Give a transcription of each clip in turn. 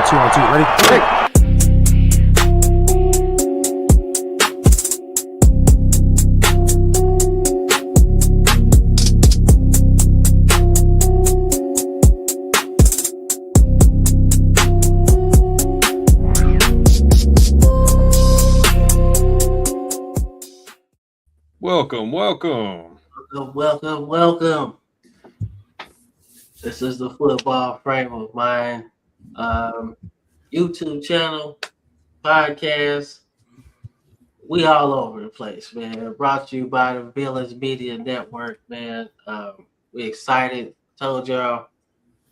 On two. Ready? Hey. Welcome. This is the Football Frame of Mind YouTube channel, podcast. We all over the place, man. Brought to you by the Village Media Network, man. We excited. Told y'all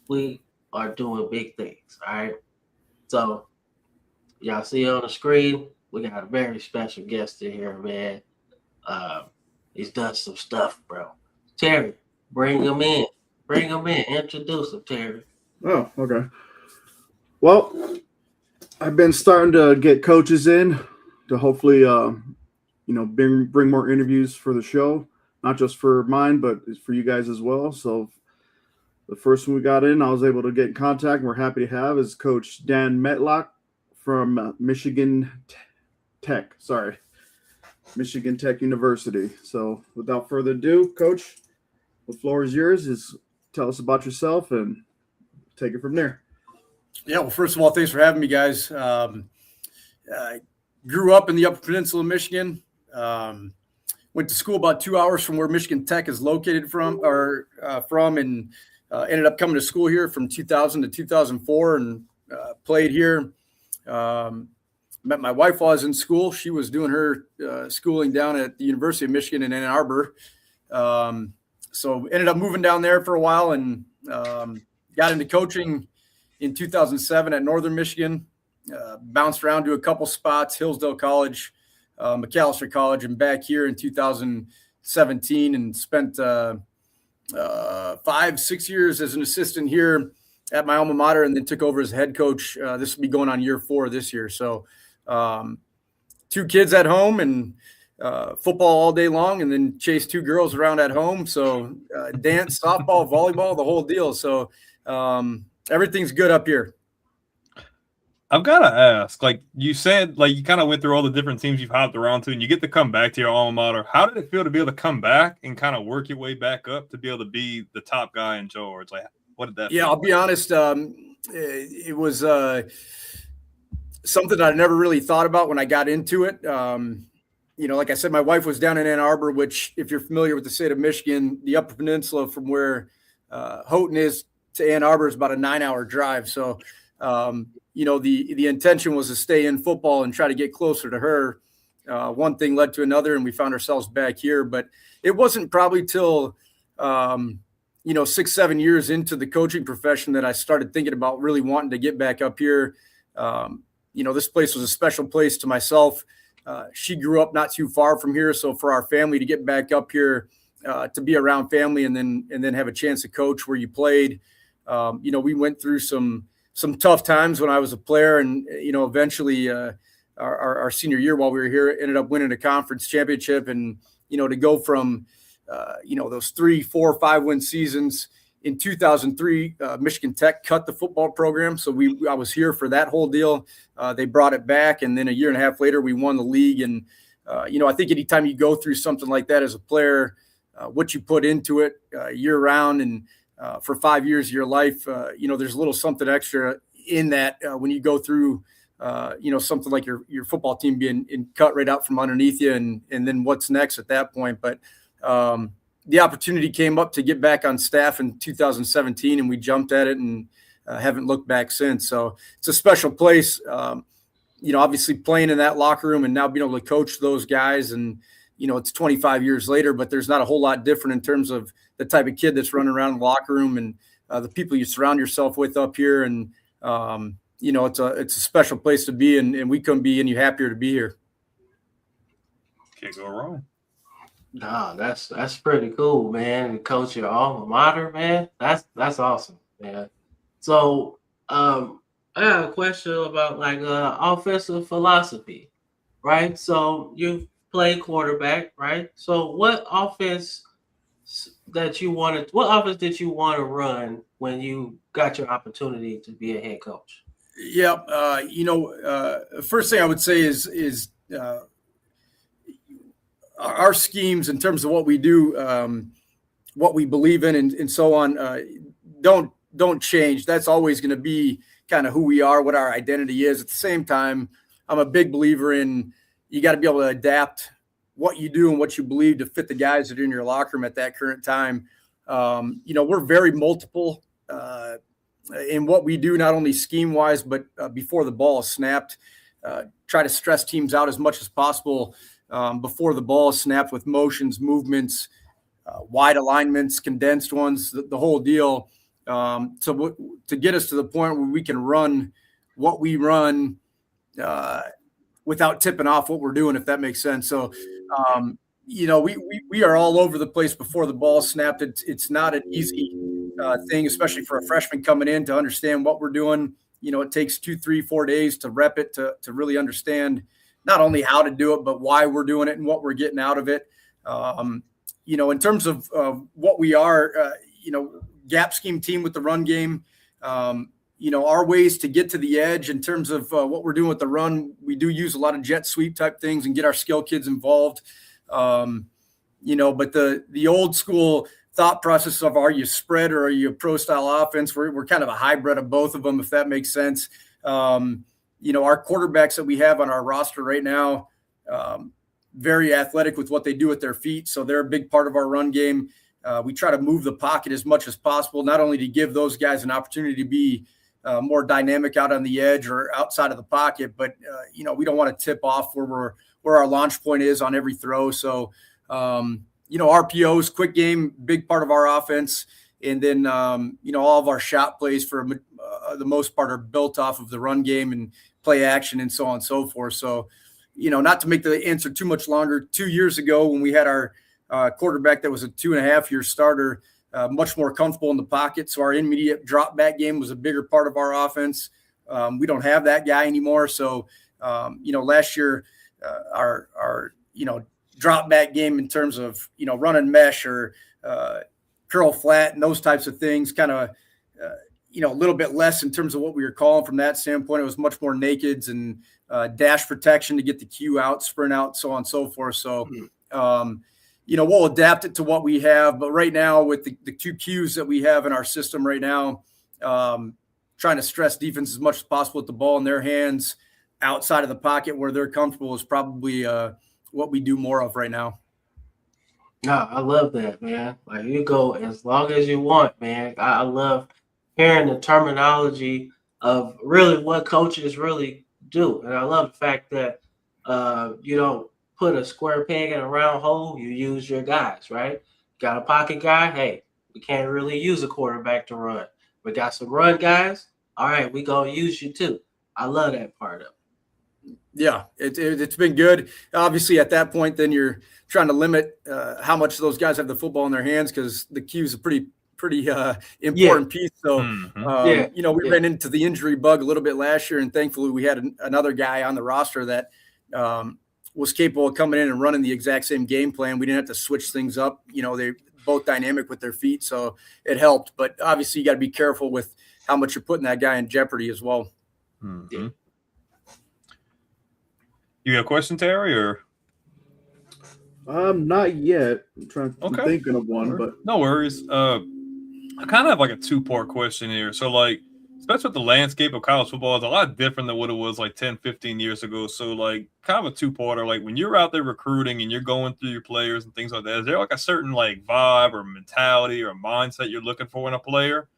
we are doing big things, all right? So, y'all see on the screen, we got a very special guest in here, man. He's done some stuff, bro. Terry, bring him in. Introduce him, Terry. Oh, okay. Well, I've been starting to get coaches in to hopefully, bring more interviews for the show, not just for mine, but for you guys as well. So the first one we got in, I was able to get in contact, and we're happy to have is Coach Dan Mettlach from Michigan Tech University. So without further ado, Coach, the floor is yours. Tell us about yourself and take it from there. Yeah, well, first of all, thanks for having me, guys. I grew up in the Upper Peninsula of Michigan. Went to school about 2 hours from where Michigan Tech is located from, and ended up coming to school here from 2000 to 2004 and played here. Met my wife while I was in school. She was doing her schooling down at the University of Michigan in Ann Arbor. So ended up moving down there for a while and got into coaching in 2007 at Northern Michigan. Bounced around to a couple spots, Hillsdale College, McAllister College, and back here in 2017, and spent 5-6 years as an assistant here at my alma mater, and then took over as head coach. This will be going on year 4 this year. So 2 kids at home and football all day long, and then chase 2 girls around at home. So dance, softball, volleyball, the whole deal. So everything's good up here. I've got to ask, like you said, like you kind of went through all the different teams you've hopped around to, and you get to come back to your alma mater. How did it feel to be able to come back and kind of work your way back up to be able to be the top guy in George? Like, what did that feel? I'll be honest. It was something I never really thought about when I got into it. Like I said, my wife was down in Ann Arbor, which, if you're familiar with the state of Michigan, the Upper Peninsula from where Houghton is to Ann Arbor is about a 9-hour drive. So, the intention was to stay in football and try to get closer to her. One thing led to another, and we found ourselves back here. But it wasn't probably till 6-7 years into the coaching profession that I started thinking about really wanting to get back up here. This place was a special place to myself. She grew up not too far from here. So for our family to get back up here, to be around family and then have a chance to coach where you played, we went through some tough times when I was a player, and, eventually our senior year while we were here ended up winning a conference championship. And, to go from, those 3, 4, 5-win seasons in 2003, Michigan Tech cut the football program. So I was here for that whole deal. They brought it back. And then a year and a half later, we won the league. And, I think anytime you go through something like that as a player, what you put into it year round and for 5 years of your life, there's a little something extra in that when you go through, something like your football team being cut right out from underneath you and then what's next at that point. But the opportunity came up to get back on staff in 2017, and we jumped at it and haven't looked back since. So it's a special place, obviously playing in that locker room and now being able to coach those guys. And, it's 25 years later, but there's not a whole lot different in terms of the type of kid that's running around the locker room and the people you surround yourself with up here. And, it's a special place to be, and we couldn't be any happier to be here. Can't go wrong. Nah, that's pretty cool, man. Coach your alma mater, man. That's awesome, man. So, I have a question about offensive philosophy, right? So you play quarterback, right? So what offense did you want to run when you got your opportunity to be a head coach? Yeah. First thing I would say is our schemes in terms of what we do, what we believe in, and so on, don't change. That's always going to be kind of who we are, what our identity is. At the same time, I'm a big believer in you got to be able to adapt what you do and what you believe to fit the guys that are in your locker room at that current time. We're very multiple in what we do, not only scheme wise, but before the ball is snapped. Try to stress teams out as much as possible before the ball is snapped with motions, movements, wide alignments, condensed ones, the whole deal. To get us to the point where we can run what we run without tipping off what we're doing, if that makes sense. So, we are all over the place before the ball snapped. It's not an easy thing, especially for a freshman coming in to understand what we're doing. It takes 2, 3, 4 days to rep it, to really understand not only how to do it, but why we're doing it and what we're getting out of it. In terms of what we are, gap scheme team with the run game, our ways to get to the edge in terms of what we're doing with the run, we do use a lot of jet sweep type things and get our skill kids involved. But the old school thought process of are you spread or are you a pro style offense? We're kind of a hybrid of both of them, if that makes sense. Our quarterbacks that we have on our roster right now, very athletic with what they do with their feet. So they're a big part of our run game. We try to move the pocket as much as possible, not only to give those guys an opportunity to be more dynamic out on the edge or outside of the pocket, but we don't want to tip off where our launch point is on every throw. So, RPOs, quick game, big part of our offense. And then, all of our shot plays for the most part are built off of the run game and play action and so on and so forth. So, not to make the answer too much longer, 2 years ago when we had our quarterback that was a 2.5-year starter, much more comfortable in the pocket. So our immediate drop back game was a bigger part of our offense. We don't have that guy anymore. So, last year, our drop back game in terms of, running mesh or curl flat and those types of things, kind of, a little bit less in terms of what we were calling from that standpoint. It was much more nakeds and dash protection to get the cue out, sprint out, so on and so forth. So, we'll adapt it to what we have. But right now with the 2 cues that we have in our system right now, trying to stress defense as much as possible with the ball in their hands outside of the pocket where they're comfortable is probably what we do more of right now. No, I love that, man. Like, you go as long as you want, man. I love hearing the terminology of really what coaches really do. And I love the fact that you don't put a square peg in a round hole. You use your guys, right? Got a pocket guy? Hey, we can't really use a quarterback to run. We got some run guys? All right, we going to use you too. I love that part of it. Yeah, it's been good. Obviously, at that point, then you're trying to limit how much those guys have the football in their hands because the cue is a pretty important piece. So, we ran into the injury bug a little bit last year, and thankfully we had another guy on the roster that was capable of coming in and running the exact same game plan. We didn't have to switch things up. They're both dynamic with their feet, so it helped. But obviously, you got to be careful with how much you're putting that guy in jeopardy as well. Mm-hmm. Yeah. You got a question, Terry, or? Not yet. I'm thinking of one, but no worries. I kind of have like a 2-part question here. So, like, especially with the landscape of college football, it's a lot different than what it was like 10, 15 years ago. So, like, kind of a 2-parter. Like, when you're out there recruiting and you're going through your players and things like that, is there like a certain like vibe or mentality or mindset you're looking for in a player?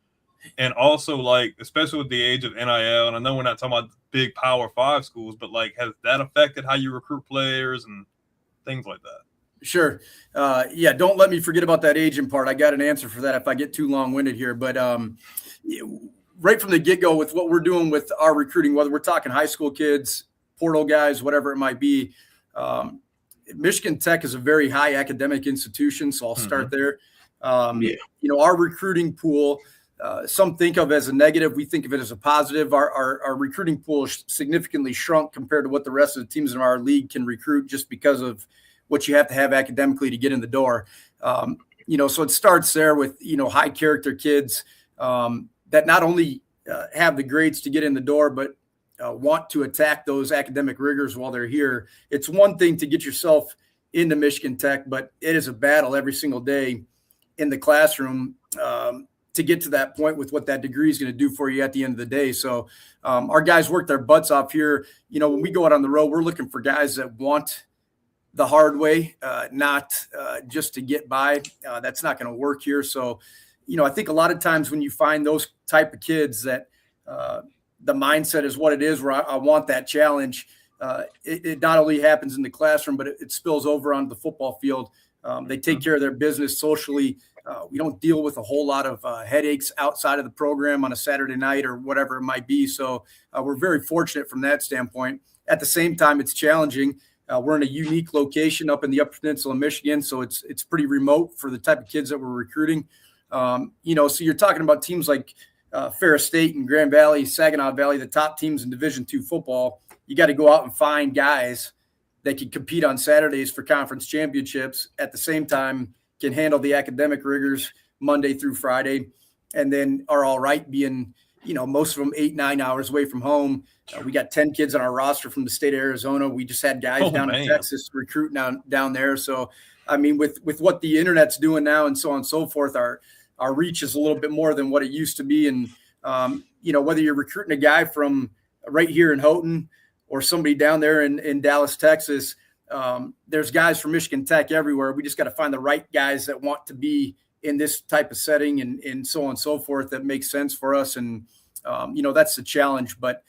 And also, like, especially with the age of NIL, and I know we're not talking about big Power 5 schools, but like, has that affected how you recruit players and things like that? Sure. Don't let me forget about that agent part. I got an answer for that if I get too long-winded here. But right from the get-go with what we're doing with our recruiting, whether we're talking high school kids, portal guys, whatever it might be, Michigan Tech is a very high academic institution, so I'll start there. Our recruiting pool, some think of as a negative. We think of it as a positive. Our recruiting pool significantly shrunk compared to what the rest of the teams in our league can recruit just because of what you have to have academically to get in the door. So it starts there with, high character kids that not only have the grades to get in the door, but want to attack those academic rigors while they're here. It's one thing to get yourself into Michigan Tech, but it is a battle every single day in the classroom to get to that point with what that degree is going to do for you at the end of the day. So our guys work their butts off here. When we go out on the road, we're looking for guys that want the hard way, not just to get by. That's not going to work here. So, I think a lot of times when you find those type of kids that the mindset is what it is, where I want that challenge, it not only happens in the classroom, but it spills over onto the football field. They take care of their business socially. We don't deal with a whole lot of headaches outside of the program on a Saturday night or whatever it might be. So we're very fortunate from that standpoint. At the same time, it's challenging. We're in a unique location up in the Upper Peninsula of Michigan, so it's pretty remote for the type of kids that we're recruiting. So you're talking about teams like Ferris State and Grand Valley, Saginaw Valley, the top teams in Division II football. You got to go out and find guys that can compete on Saturdays for conference championships, at the same time can handle the academic rigors Monday through Friday, and then are all right being, most of them 8-9 hours away from home. We got 10 kids on our roster from the state of Arizona. We just had guys down in Texas recruiting down there. So, I mean, with what the internet's doing now and so on and so forth, our reach is a little bit more than what it used to be. And, whether you're recruiting a guy from right here in Houghton or somebody down there in Dallas, Texas, there's guys from Michigan Tech everywhere. We just got to find the right guys that want to be in this type of setting and so on and so forth that makes sense for us. And, that's the challenge. But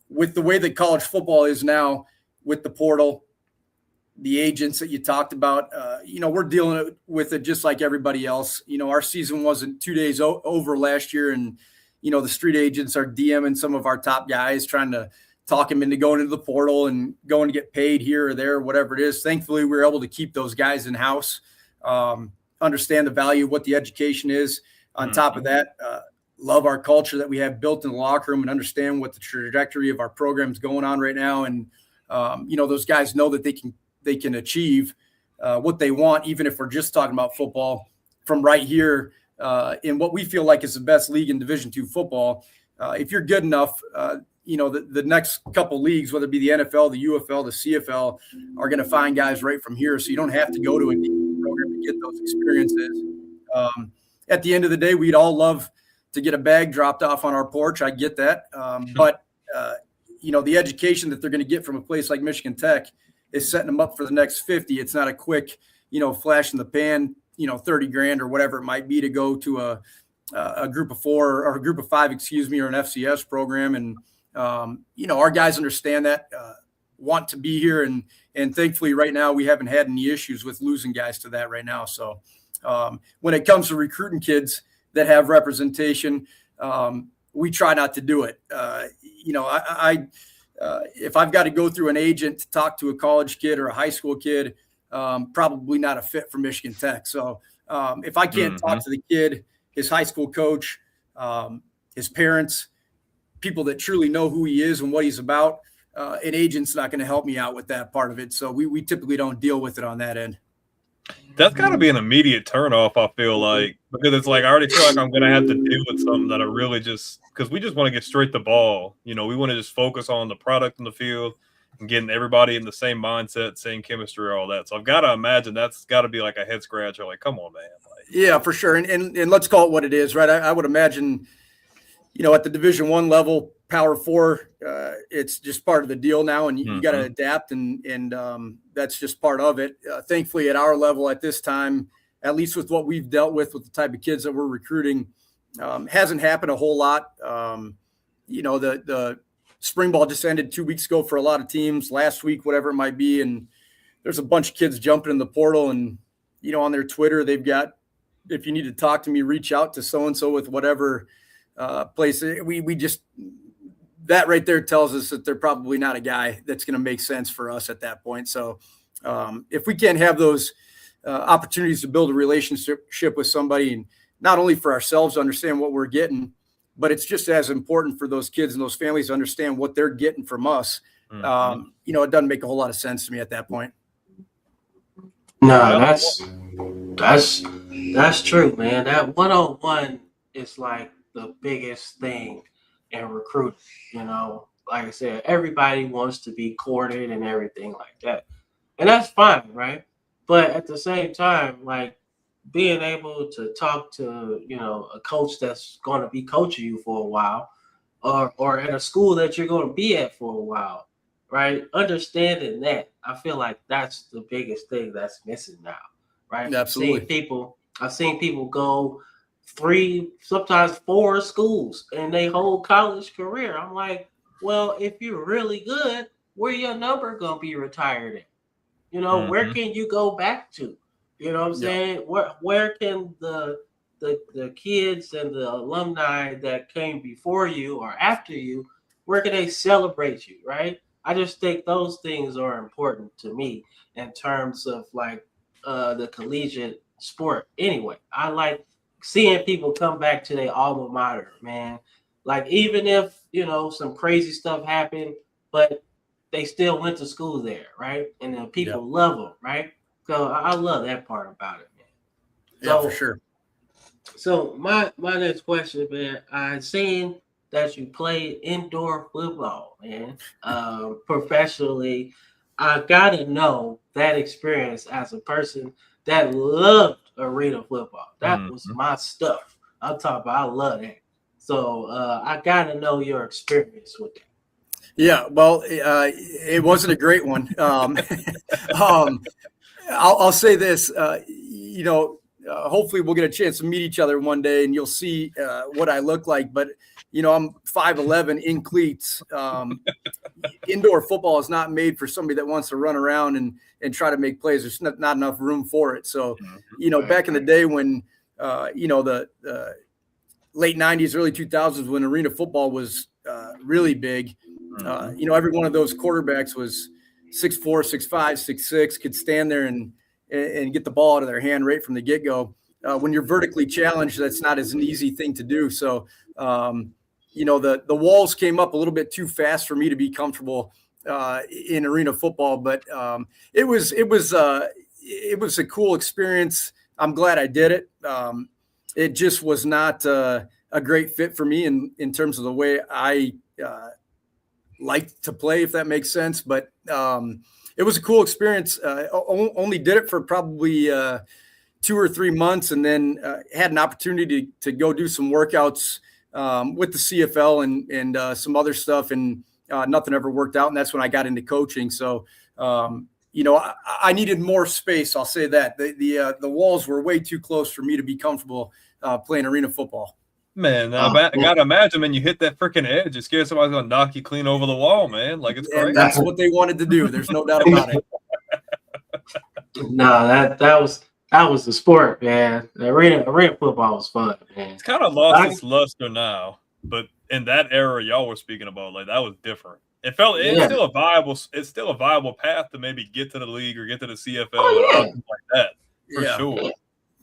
with the way that college football is now, with the portal, the agents that you talked about, we're dealing with it just like everybody else. Our season wasn't 2 days over last year, and, the street agents are DMing some of our top guys, trying to talk them into going into the portal and going to get paid here or there, whatever it is. Thankfully, we were able to keep those guys in-house, understand the value of what the education is. On top of that, love our culture that we have built in the locker room and understand what the trajectory of our program is going on right now. And, those guys know that they can achieve what they want, even if we're just talking about football, from right here in what we feel like is the best league in Division II football. If you're good enough, the next couple leagues, whether it be the NFL, the UFL, the CFL, are going to find guys right from here. So you don't have to go to a deep program to get those experiences. At the end of the day, we'd all love to get a bag dropped off on our porch. I get that. But the education that they're going to get from a place like Michigan Tech is setting them up for the next 50. It's not a quick, flash in the pan, $30,000 or whatever it might be to go to a group of 4 or a group of 5, or an FCS program. And, our guys understand that, want to be here. And thankfully right now we haven't had any issues with losing guys to that right now. So when it comes to recruiting kids that have representation, we try not to do it. If I've got to go through an agent to talk to a college kid or a high school kid, probably not a fit for Michigan Tech. So if I can't talk to the kid, his high school coach, his parents, people that truly know who he is and what he's about, an agent's not going to help me out with that part of it. So we typically don't deal with it on that end. That's got to be an immediate turnoff, I feel like, because it's like I already feel like I'm going to have to deal with something that I really just – because we just want to get straight the ball. We want to just focus on the product in the field and getting everybody in the same mindset, same chemistry, all that. So I've got to imagine that's got to be like a head scratcher. Like, come on, man. Yeah, for sure. And let's call it what it is, right? I would imagine, at the Division I level, Power 4, it's just part of the deal now, and you got to adapt, and that's just part of it. Thankfully, at our level at this time, at least with what we've dealt with the type of kids that we're recruiting, hasn't happened a whole lot. The spring ball just ended 2 weeks ago for a lot of teams, last week, whatever it might be, and there's a bunch of kids jumping in the portal, and on their Twitter they've got, if you need to talk to me, reach out to so-and-so with whatever place. We just, that right there tells us that they're probably not a guy that's going to make sense for us at that point. So if we can't have those opportunities to build a relationship with somebody, and not only for ourselves to understand what we're getting, but it's just as important for those kids and those families to understand what they're getting from us. It doesn't make a whole lot of sense to me at that point. No, that's true, man. That one-on-one is like the biggest thing in recruiting. You know, like I said, everybody wants to be courted and everything like that, and that's fine, right? But at the same time, like being able to talk to a coach that's going to be coaching you for a while, or at a school that you're going to be at for a while, right? Understanding that, I feel like that's the biggest thing that's missing now, right? Absolutely. I've seen people go 3, sometimes 4 schools in their whole college career. I'm like, well, if you're really good, where your number gonna be retired at? Where Mhm. can you go back to? You know what I'm Yeah. saying? Where can the kids and the alumni that came before you or after you, where can they celebrate you, right? I just think those things are important to me in terms of like the collegiate sport. Anyway, I like seeing people come back to their alma mater, man. Like even if some crazy stuff happened, but they still went to school there, right? And then Yeah. people love them, right? So I love that part about it, man. Yeah, for So sure. so my next question, man. I seen that you played indoor football, man, professionally. I gotta know that experience as a person that loved arena football. That was Mhm. my stuff. I'm talking about. I love that. So I gotta know your experience with that. Yeah, well, it wasn't a great one. Um, I'll say this, hopefully we'll get a chance to meet each other one day and you'll see what I look like. But, I'm 5'11" in cleats. Indoor football is not made for somebody that wants to run around and try to make plays. There's not enough room for it. So, Mhm. Right. back in the day when, the late 90s, early 2000s, when arena football was really big, every one of those quarterbacks was 6'4", 6'5", 6'6", could stand there and get the ball out of their hand right from the get-go. When you're vertically challenged, that's not as an easy thing to do. So, the walls came up a little bit too fast for me to be comfortable in arena football. But it was a cool experience. I'm glad I did it. It just was not a great fit for me in terms of the way I like to play, if that makes sense. But it was a cool experience. Only did it for probably 2 or 3 months, and then had an opportunity to go do some workouts with the CFL and some other stuff, and nothing ever worked out. And that's when I got into coaching. So, I needed more space. I'll say that the walls were way too close for me to be comfortable playing arena football. Man, Oh, I gotta imagine when you hit that freaking edge, it scares somebody's gonna knock you clean over the wall, man. Like it's And crazy. that's what they wanted to do. There's no doubt about it. no, that was the sport, man. The arena football was fun, man. It's kind of lost I, its luster now, but in that era y'all were speaking about, like that was different. It's yeah. still a viable path to maybe get to the league or get to the CFL and Oh yeah. options like that for Yeah. sure.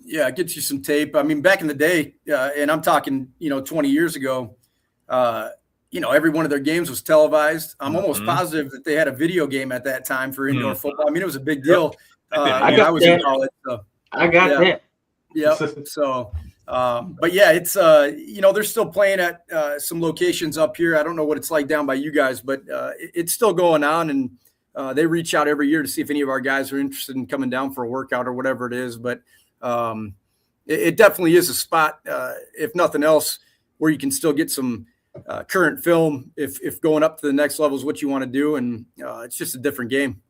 Yeah, it gets you some tape. I mean, back in the day, and I'm talking, 20 years ago, every one of their games was televised. I'm almost Mhm. positive that they had a video game at that time for indoor football. I mean, it was a big Yep. deal They did. I when I got was in that. college. So, I got yeah, that. yep. So, but yeah, it's they're still playing at some locations up here. I don't know what it's like down by you guys, but it's still going on, and they reach out every year to see if any of our guys are interested in coming down for a workout or whatever it is. But it definitely is a spot, if nothing else, where you can still get some current film if going up to the next level is what you want to do, and it's just a different game.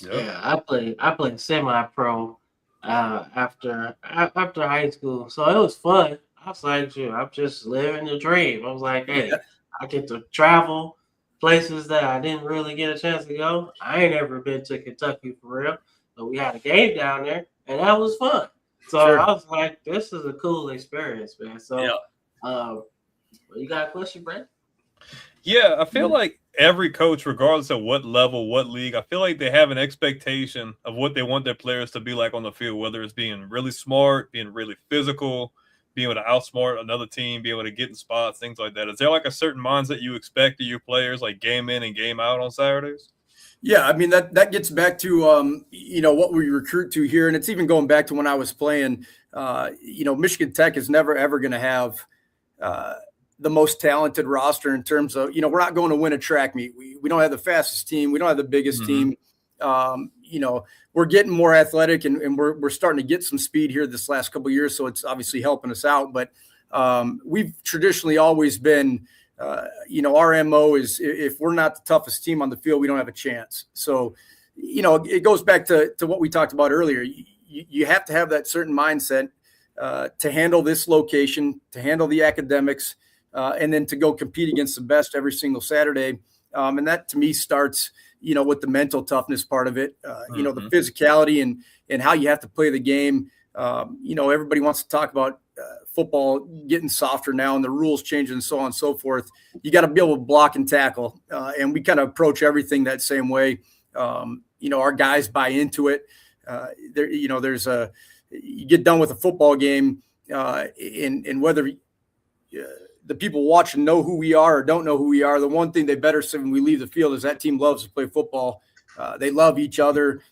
Yep. Yeah, I played semi-pro after high school, so it was fun. I was like, "Shoot, I'm just living the dream." I was like, "Hey, I get to travel places that I didn't really get a chance to go. I ain't ever been to Kentucky for real, but we had a game down there, and that was fun." So Sure. I was like, "This is a cool experience, man." So, Yeah. you got a question, Brent? Yeah, I feel like every coach, regardless of what level, what league, I feel like they have an expectation of what they want their players to be like on the field, whether it's being really smart, being really physical, being able to outsmart another team, be able to get in spots, things like that. Is there like a certain mindset you expect of your players, like game in and game out on Saturdays? Yeah, I mean that gets back to what we recruit to here, and it's even going back to when I was playing. Michigan Tech is never ever going to have the most talented roster in terms of we're not going to win a track meet. We don't have the fastest team. We don't have the biggest team. We're getting more athletic, and we're starting to get some speed here this last couple of years, so it's obviously helping us out. But we've traditionally always been. Our MO is if we're not the toughest team on the field, we don't have a chance. So, it goes back to what we talked about earlier. You have to have that certain mindset to handle this location, to handle the academics, and then to go compete against the best every single Saturday. And that to me starts, with the mental toughness part of it, the physicality and how you have to play the game. Everybody wants to talk about football getting softer now and the rules changing and so on and so forth. You got to be able to block and tackle. And we kind of approach everything that same way. Our guys buy into it. You get done with a football game and whether the people watching know who we are or don't know who we are, the one thing they better say when we leave the field is that team loves to play football. They love each other.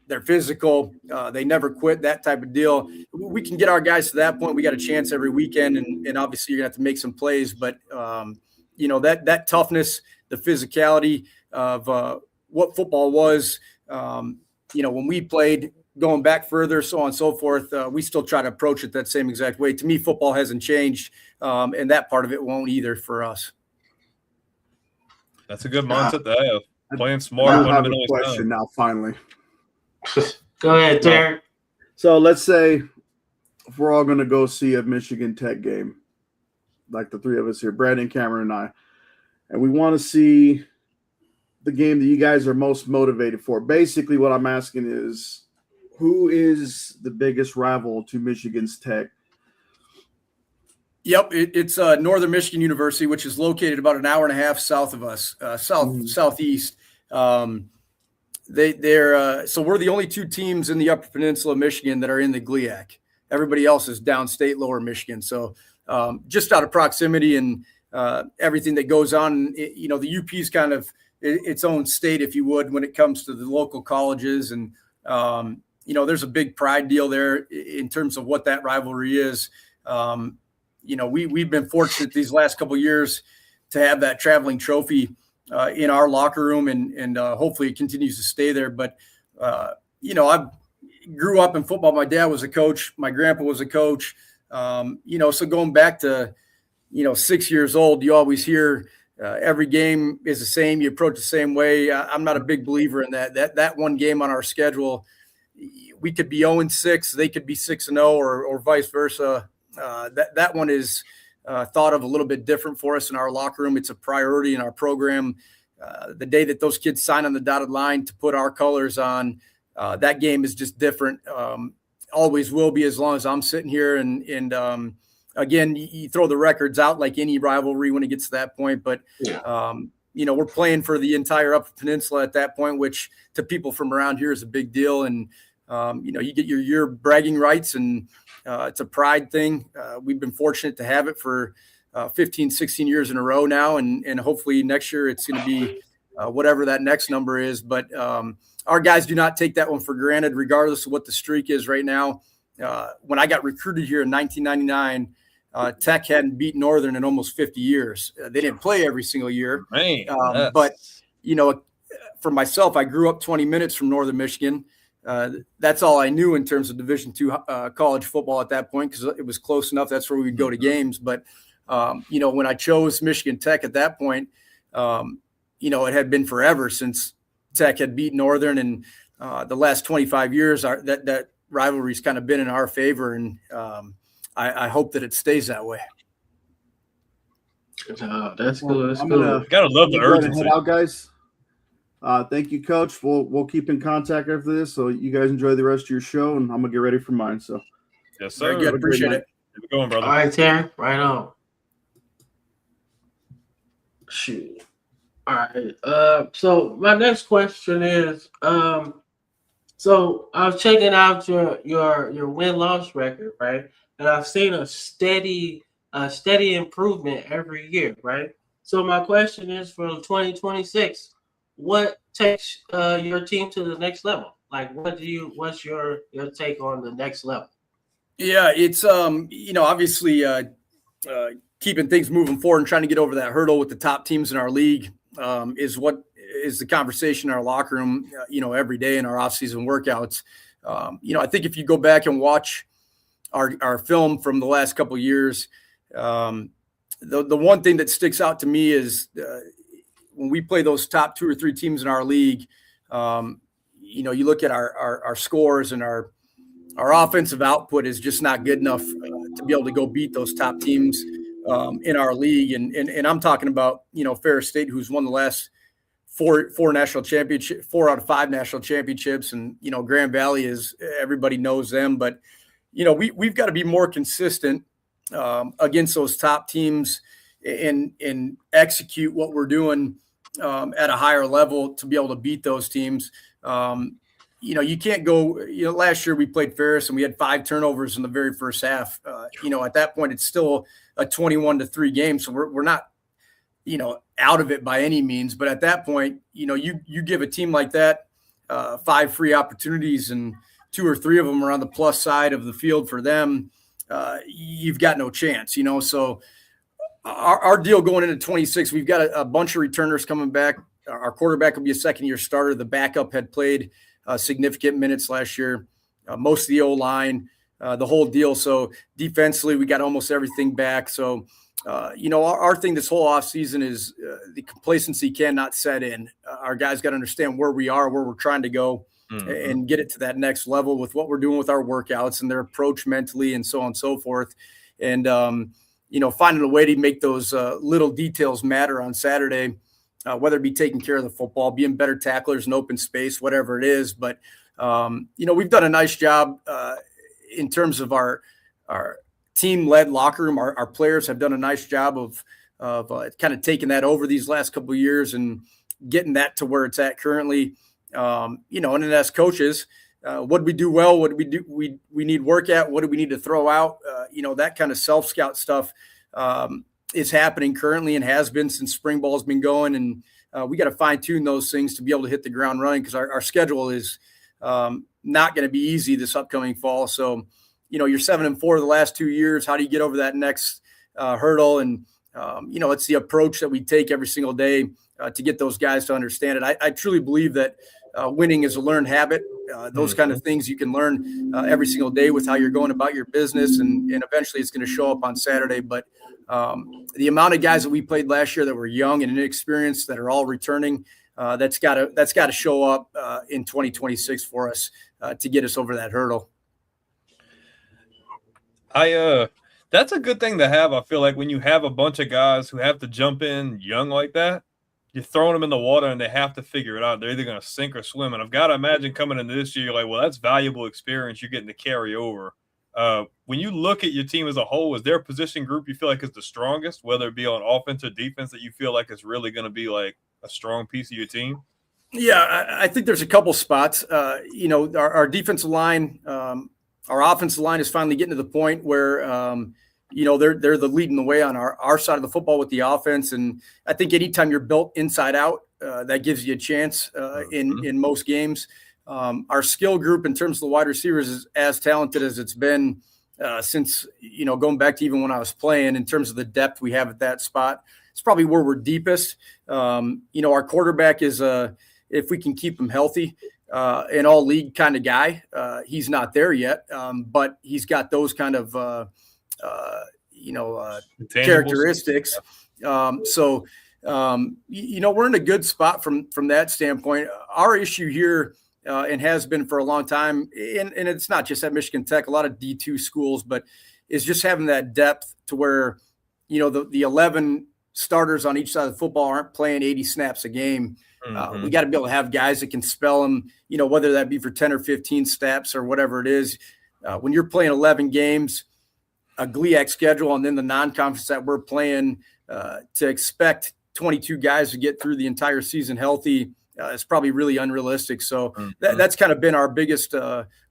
They're physical. They never quit, that type of deal. We can get our guys to that point. We got a chance every weekend, and obviously you're going to have to make some plays. But, that toughness, the physicality of what football was, when we played going back further, so on and so forth, we still try to approach it that same exact way. To me, football hasn't changed, and that part of it won't either for us. That's a good mindset to have. Playing smart. I have a question now, finally. Go ahead, Terry. So let's say if we're all going to go see a Michigan Tech game, like the three of us here, Brandon, Cameron, and I, and we want to see the game that you guys are most motivated for. Basically, what I'm asking is, who is the biggest rival to Michigan's Tech? Yep, it's Northern Michigan University, which is located about an hour and a half south of us, southeast. So we're the only two teams in the Upper Peninsula of Michigan that are in the GLIAC. Everybody else is downstate, Lower Michigan. So just out of proximity and everything that goes on, the UP is kind of its own state, if you would, when it comes to the local colleges. And, there's a big pride deal there in terms of what that rivalry is. We've been fortunate these last couple of years to have that traveling trophy in our locker room, and hopefully it continues to stay there. But, I grew up in football. My dad was a coach. My grandpa was a coach. So going back to, 6 years old, you always hear every game is the same. You approach the same way. I'm not a big believer in that. That one game on our schedule, we could be 0-6. They could be 6-0 or vice versa. That one is thought of a little bit different for us in our locker room. It's a priority in our program. The day that those kids sign on the dotted line to put our colors on, that game is just different. Always will be as long as I'm sitting here. And again, you throw the records out like any rivalry when it gets to that point. But, we're playing for the entire Upper Peninsula at that point, which to people from around here is a big deal. And, you get your bragging rights, and it's a pride thing. We've been fortunate to have it for 15, 16 years in a row now. And hopefully next year it's going to be whatever that next number is. But our guys do not take that one for granted, regardless of what the streak is right now. When I got recruited here in 1999, Tech hadn't beat Northern in almost 50 years. They didn't play every single year. But, for myself, I grew up 20 minutes from Northern Michigan. That's all I knew in terms of Division II college football at that point, because it was close enough. That's where we would go to games. But, when I chose Michigan Tech at that point, it had been forever since Tech had beat Northern. And the last 25 years, that rivalry's kind of been in our favor. And I hope that it stays that way. That's cool. That's cool. Gotta love the urgency. Head out, guys. Thank you, Coach. We'll keep in contact after this, so you guys enjoy the rest of your show, and I'm gonna get ready for mine. So, yes, sir. Very good. Appreciate it. Keep going, brother. All right, Terry. Right on. Shoot. All right. So my next question is, so I was checking out your win-loss record, right? And I've seen a steady improvement every year, right? So my question is, for 2026, what takes your team to the next level? Like, what's your take on the next level? Yeah, it's obviously keeping things moving forward and trying to get over that hurdle with the top teams in our league is what is the conversation in our locker room, every day in our off-season workouts. I think if you go back and watch our film from the last couple of years, the one thing that sticks out to me is when we play those top 2 or 3 teams in our league, you look at our scores, and our offensive output is just not good enough to be able to go beat those top teams in our league. And I'm talking about, Ferris State, who's won the last four national championship, 4 out of 5 national championships. And, Grand Valley is, everybody knows them, but, we've got to be more consistent against those top teams and execute what we're doing at a higher level to be able to beat those teams. You can't go, last year we played Ferris and we had 5 turnovers in the very first half. At that point, it's still a 21-3 game. So we're not, out of it by any means. But at that point, you give a team like that 5 free opportunities and 2 or 3 of them are on the plus side of the field for them. You've got no chance, So our deal going into 26, we've got a bunch of returners coming back. Our quarterback will be a second-year starter. The backup had played significant minutes last year, most of the O-line, the whole deal. So defensively, we got almost everything back. So, our thing this whole offseason is the complacency cannot set in. Our guys got to understand where we are, where we're trying to go, and get it to that next level with what we're doing with our workouts and their approach mentally and so on and so forth. And, finding a way to make those little details matter on Saturday, whether it be taking care of the football, being better tacklers in open space, whatever it is. But, we've done a nice job in terms of our team-led locker room. Our players have done a nice job of kind of taking that over these last couple of years and getting that to where it's at currently. And then as coaches, what do we do well? What do we do? We need work at. What do we need to throw out? That kind of self-scout stuff is happening currently and has been since spring ball has been going. And we got to fine tune those things to be able to hit the ground running because our schedule is not going to be easy this upcoming fall. So, you're 7-4 the last 2 years. How do you get over that next hurdle? And, it's the approach that we take every single day to get those guys to understand it. I truly believe that winning is a learned habit. Those kind of things you can learn every single day with how you're going about your business. And eventually it's going to show up on Saturday. But the amount of guys that we played last year that were young and inexperienced that are all returning, that's got to show up in 2026 for us to get us over that hurdle. That's a good thing to have. I feel like when you have a bunch of guys who have to jump in young like that, you're throwing them in the water and they have to figure it out. They're either going to sink or swim. And I've got to imagine coming into this year, you're like, well, that's valuable experience you're getting to carry over. When you look at your team as a whole, is there a position group you feel like is the strongest, whether it be on offense or defense, that you feel like is really going to be like a strong piece of your team? Yeah, I think there's a couple spots. Our defensive line, our offensive line is finally getting to the point where, they're the leading the way on our side of the football with the offense. And I think anytime you're built inside out, that gives you a chance in most games. Our skill group in terms of the wide receivers is as talented as it's been since, going back to even when I was playing in terms of the depth we have at that spot. It's probably where we're deepest. Our quarterback is if we can keep him healthy, an all league kind of guy. He's not there yet, but he's got those kind of, characteristics. So, we're in a good spot from that standpoint. Our issue here, and has been for a long time, and it's not just at Michigan Tech, a lot of D2 schools, but is just having that depth to where, the 11 starters on each side of the football aren't playing 80 snaps a game. We got to be able to have guys that can spell them, whether that be for 10 or 15 snaps or whatever it is. When you're playing 11 games, a GLIAC schedule, and then the non-conference that we're playing, to expect 22 guys to get through the entire season healthy is probably really unrealistic. So that's kind of been our biggest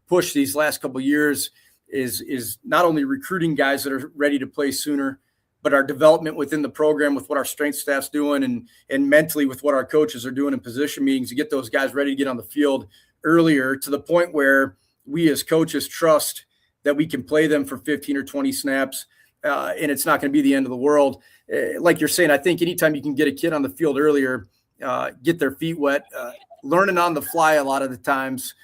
push these last couple of years is not only recruiting guys that are ready to play sooner, but our development within the program with what our strength staff's doing and mentally with what our coaches are doing in position meetings to get those guys ready to get on the field earlier, to the point where we as coaches trust that we can play them for 15 or 20 snaps, and it's not going to be the end of the world. Like you're saying, I think anytime you can get a kid on the field earlier, get their feet wet, learning on the fly a lot of the times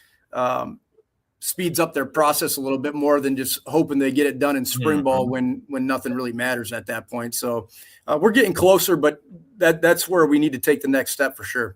speeds up their process a little bit more than just hoping they get it done in spring ball when nothing really matters at that point. So we're getting closer, but that's where we need to take the next step for sure.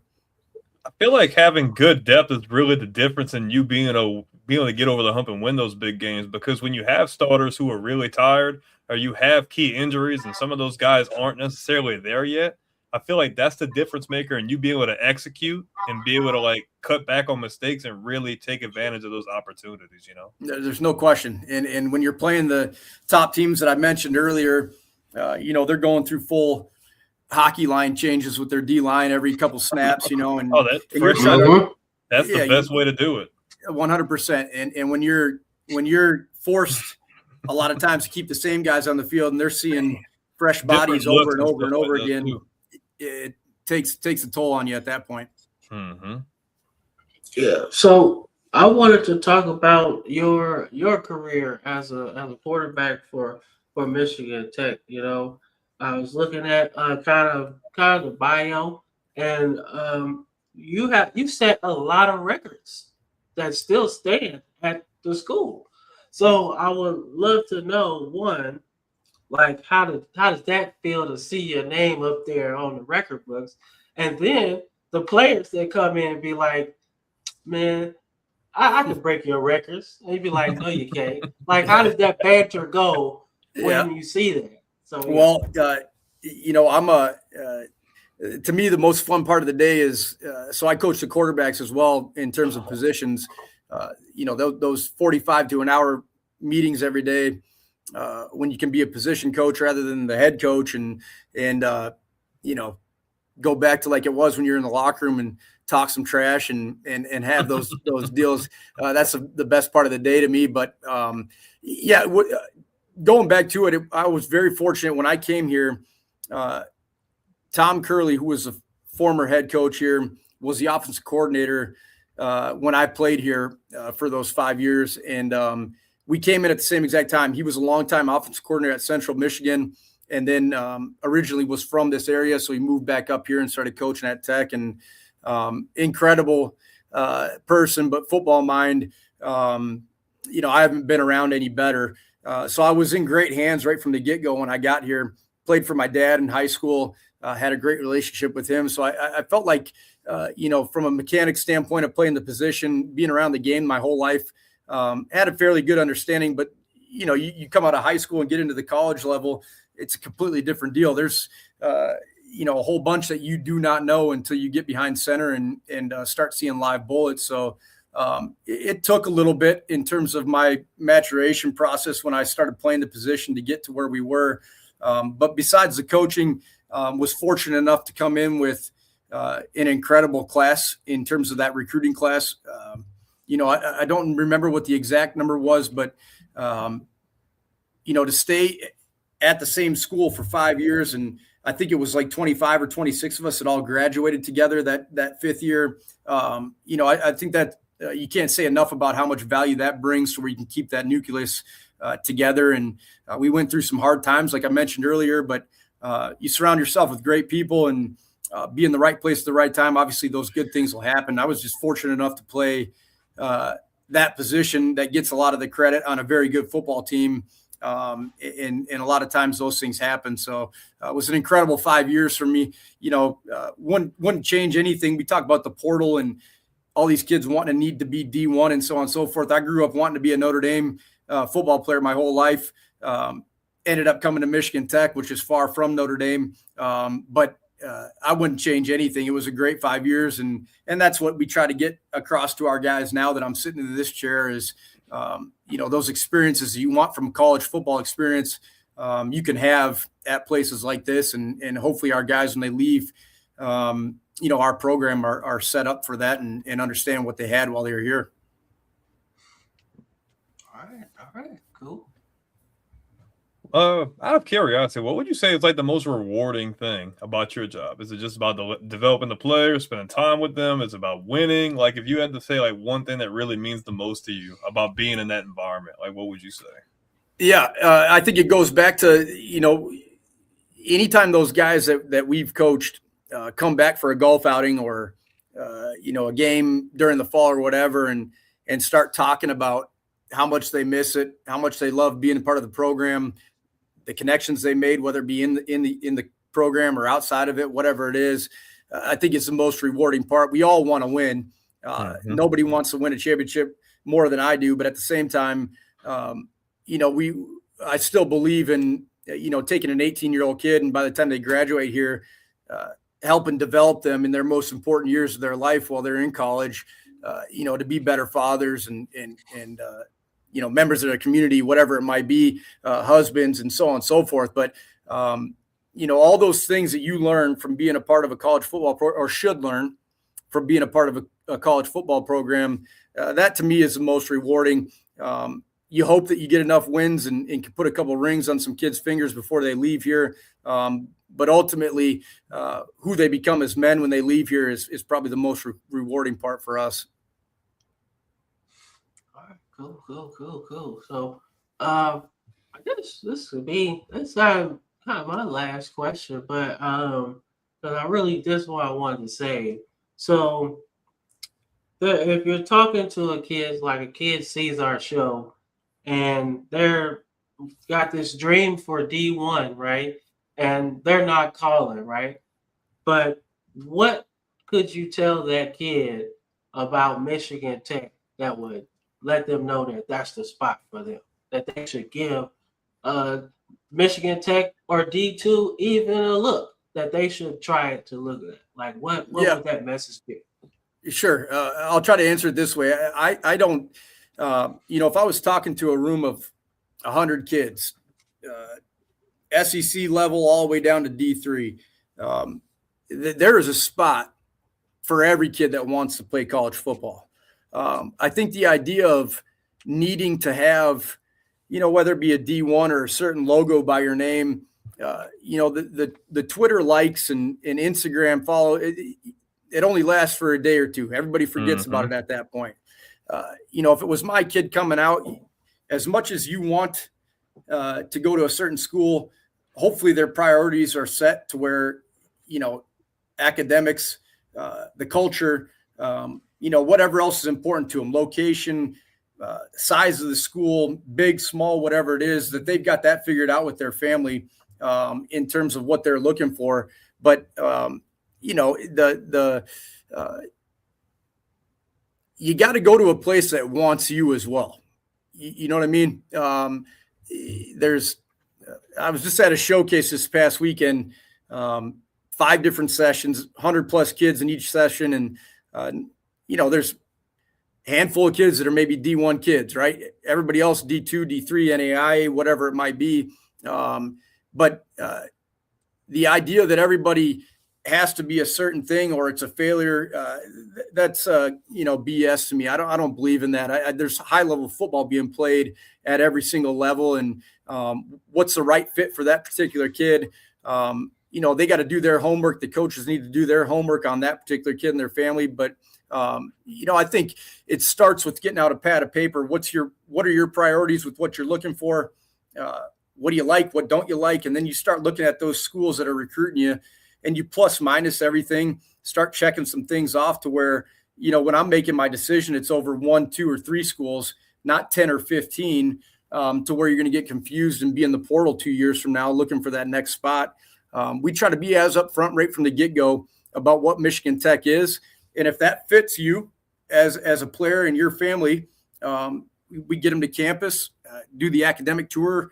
I feel like having good depth is really the difference in you being able to get over the hump and win those big games, because when you have starters who are really tired or you have key injuries and some of those guys aren't necessarily there yet, I feel like that's the difference maker, and you be able to execute and be able to like cut back on mistakes and really take advantage of those opportunities, you know? There's no question. And when you're playing the top teams that I mentioned earlier, they're going through full hockey line changes with their D line every couple snaps, and that's the best way to do it. 100%. And when you're forced a lot of times to keep the same guys on the field and they're seeing fresh bodies over and over and over again, it takes a toll on you at that point. Mm-hmm. Yeah. So I wanted to talk about your career as a quarterback for Michigan Tech. I was looking at kind of the bio, and you set a lot of records that still stand at the school. So I would love to know, one, like how does that feel to see your name up there on the record books, and then the players that come in and be like, man, I can break your records. And you'd be like, no, you can't. Like, how does that banter go when you see that? So to me, the most fun part of the day is, so I coach the quarterbacks as well in terms of positions, those 45 to an hour meetings every day, when you can be a position coach rather than the head coach and go back to like it was when you're in the locker room and talk some trash and have those deals. That's the best part of the day to me. But going back to it, I was very fortunate when I came here. Tom Curley, who was a former head coach here, was the offensive coordinator when I played here for those 5 years. And we came in at the same exact time. He was a longtime offensive coordinator at Central Michigan, and then originally was from this area. So he moved back up here and started coaching at Tech, and incredible person, but football mind. I haven't been around any better. So I was in great hands right from the get-go when I got here. Played for my dad in high school, had a great relationship with him. So I felt like, from a mechanic standpoint of playing the position, being around the game my whole life, had a fairly good understanding. But, you come out of high school and get into the college level, it's a completely different deal. There's, a whole bunch that you do not know until you get behind center and start seeing live bullets. So it took a little bit in terms of my maturation process when I started playing the position to get to where we were. But besides the coaching, was fortunate enough to come in with an incredible class in terms of that recruiting class. I don't remember what the exact number was, but, to stay at the same school for 5 years, and I think it was like 25 or 26 of us that all graduated together that fifth year. I think that you can't say enough about how much value that brings to where you can keep that nucleus together. And we went through some hard times, like I mentioned earlier, but you surround yourself with great people and be in the right place at the right time. Obviously, those good things will happen. I was just fortunate enough to play that position that gets a lot of the credit on a very good football team. And a lot of times those things happen. So it was an incredible 5 years for me. Wouldn't change anything. We talk about the portal and all these kids wanting to need to be D1 and so on and so forth. I grew up wanting to be a Notre Dame football player my whole life. Ended up coming to Michigan Tech, which is far from Notre Dame. But I wouldn't change anything. It was a great 5 years. And that's what we try to get across to our guys now that I'm sitting in this chair is, those experiences you want from college football experience, you can have at places like this. And hopefully our guys, when they leave, our program are set up for that and understand what they had while they were here. All right. Cool. Out of curiosity, what would you say is like the most rewarding thing about your job? Is it just about developing the players, spending time with them? Is it about winning? Like, if you had to say like one thing that really means the most to you about being in that environment, like what would you say? Yeah, I think it goes back to, anytime those guys that we've coached come back for a golf outing or, a game during the fall or whatever, and start talking about how much they miss it, how much they love being a part of the program, the connections they made, whether it be in the program or outside of it, whatever it is, I think it's the most rewarding part. We all want to win. Nobody wants to win a championship more than I do, but at the same time, I still believe in, taking an 18-year-old kid and by the time they graduate here, helping develop them in their most important years of their life while they're in college, to be better fathers and members of their community, whatever it might be, husbands and so on and so forth. But, all those things that you learn from being a part of a college football or should learn from being a part of a college football program, that to me is the most rewarding. You hope that you get enough wins and can put a couple of rings on some kids' fingers before they leave here. But ultimately, who they become as men when they leave here is probably the most rewarding part for us. All right, cool. So, I guess this kind of my last question, but because this is what I wanted to say. So, if you're talking to a kid, like a kid sees our show, and they're got this dream for D1, right? And they're not calling, right? But what could you tell that kid about Michigan Tech that would let them know that that's the spot for them, that they should give Michigan Tech or D2 even a look, that they should try it to look at? Like, what would that message be? Sure. I'll try to answer it this way. I don't, if I was talking to a room of 100 kids, SEC level all the way down to D3, there is a spot for every kid that wants to play college football. I think the idea of needing to have, whether it be a D1 or a certain logo by your name, the Twitter likes and Instagram follow, it only lasts for a day or two. Everybody forgets about it at that point. If it was my kid coming out, as much as you want to go to a certain school, hopefully their priorities are set to where, academics, the culture, whatever else is important to them, location, size of the school, big, small, whatever it is, that they've got that figured out with their family in terms of what they're looking for. But, you got to go to a place that wants you as well. You know what I mean? I was just at a showcase this past weekend, 5 different sessions, 100 plus kids in each session. And, there's a handful of kids that are maybe D1 kids, right? Everybody else, D2, D3, NAIA, whatever it might be. But the idea that everybody has to be a certain thing or it's a failure, that's BS to me. I don't believe in that. There's high level football being played at every single level, and what's the right fit for that particular kid. They got to do their homework. The coaches need to do their homework on that particular kid and their family. But I think it starts with getting out a pad of paper. What are your priorities with what you're looking for? What do you like? What don't you like? And then you start looking at those schools that are recruiting you, and you plus minus everything, start checking some things off to where, when I'm making my decision, it's over 1, 2, or 3 schools, not 10 or 15, to where you're going to get confused and be in the portal 2 years from now looking for that next spot. We try to be as upfront right from the get-go about what Michigan Tech is. And if that fits you as a player and your family, we get them to campus, do the academic tour,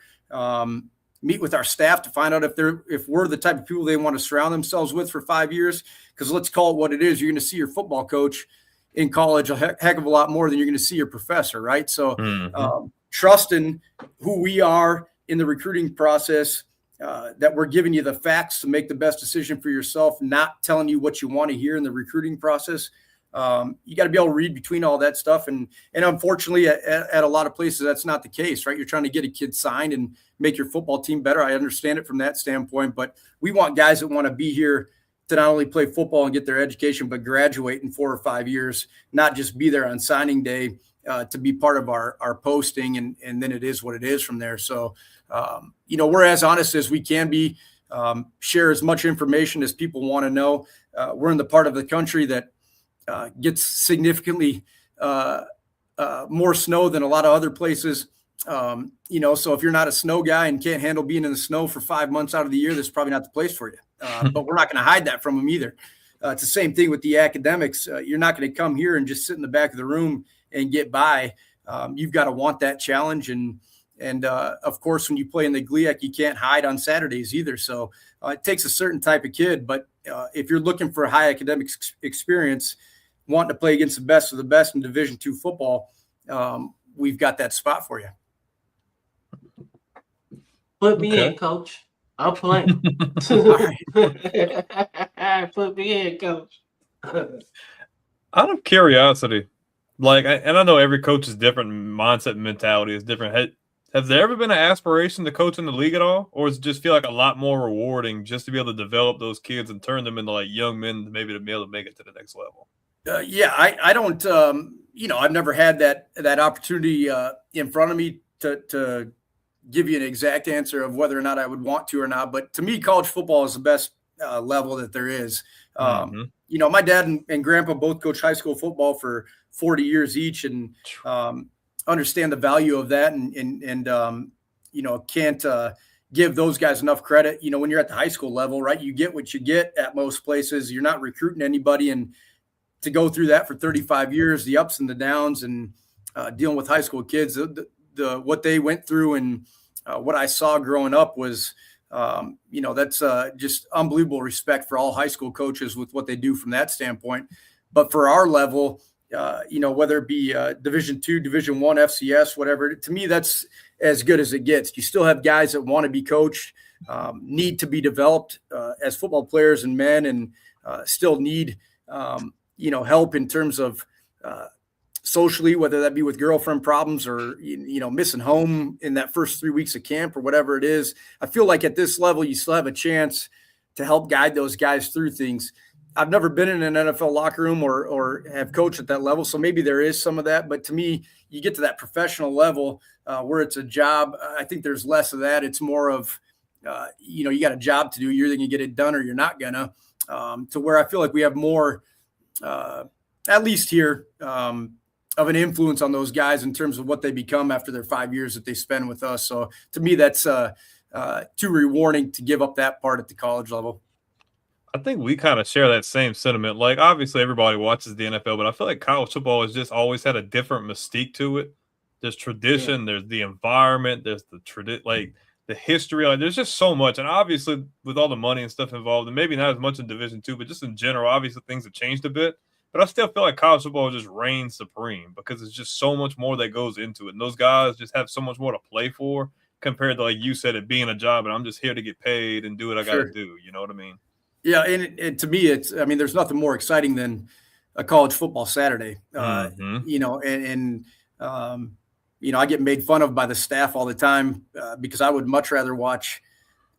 meet with our staff to find out if we're the type of people they want to surround themselves with for 5 years. Because let's call it what it is. You're going to see your football coach in college a heck of a lot more than you're going to see your professor, right? So trusting who we are in the recruiting process, that we're giving you the facts to make the best decision for yourself, not telling you what you want to hear in the recruiting process. You got to be able to read between all that stuff. And unfortunately, at a lot of places, that's not the case, right? You're trying to get a kid signed and make your football team better. I understand it from that standpoint, but we want guys that want to be here to not only play football and get their education, but graduate in 4 or 5 years, not just be there on signing day to be part of our posting. And then it is what it is from there. So, we're as honest as we can be, share as much information as people want to know. We're in the part of the country that gets significantly more snow than a lot of other places. So if you're not a snow guy and can't handle being in the snow for 5 months out of the year, that's probably not the place for you. But we're not going to hide that from them either. It's the same thing with the academics. You're not going to come here and just sit in the back of the room and get by. You've got to want that challenge. And of course, when you play in the GLIAC, you can't hide on Saturdays either. So it takes a certain type of kid. But if you're looking for a high academic experience, wanting to play against the best of the best in Division II football, we've got that spot for you. Put me in, Coach. I'll play. Put me in, Coach. Out of curiosity, and I know every coach is different, mindset and mentality is different. Has there ever been an aspiration to coach in the league at all? Or does it just feel like a lot more rewarding just to be able to develop those kids and turn them into like young men, maybe to be able to make it to the next level? I don't, I've never had that opportunity in front of me to give you an exact answer of whether or not I would want to or not. But to me, college football is the best level that there is. My dad and grandpa both coached high school football for 40 years each, and understand the value of that, and can't give those guys enough credit. When you're at the high school level, right, you get what you get at most places. You're not recruiting anybody, and to go through that for 35 years, the ups and the downs, and dealing with high school kids, the what they went through and what I saw growing up was, that's just unbelievable respect for all high school coaches with what they do from that standpoint. But for our level, whether it be Division II, Division I, FCS, whatever, to me, that's as good as it gets. You still have guys that want to be coached, need to be developed as football players and men, and still need, help in terms of socially, whether that be with girlfriend problems or, missing home in that first 3 weeks of camp or whatever it is. I feel like at this level, you still have a chance to help guide those guys through things. I've never been in an NFL locker room or have coached at that level, so maybe there is some of that. But to me, you get to that professional level where it's a job. I think there's less of that. It's more of, you got a job to do. You're either going to get it done or you're not going to where I feel like we have more, at least here, of an influence on those guys in terms of what they become after their 5 years that they spend with us. So to me, that's too rewarding to give up that part at the college level. I think we kind of share that same sentiment. Like, obviously, everybody watches the NFL, but I feel like college football has just always had a different mystique to it. There's tradition, there's the environment, there's the history. Like, there's just so much. And obviously, with all the money and stuff involved, and maybe not as much in Division II, but just in general, obviously, things have changed a bit. But I still feel like college football just reigns supreme because it's just so much more that goes into it. And those guys just have so much more to play for compared to, like you said, it being a job, and I'm just here to get paid and do what I got to do. You know what I mean? Yeah, and to me, there's nothing more exciting than a college football Saturday. I get made fun of by the staff all the time because I would much rather watch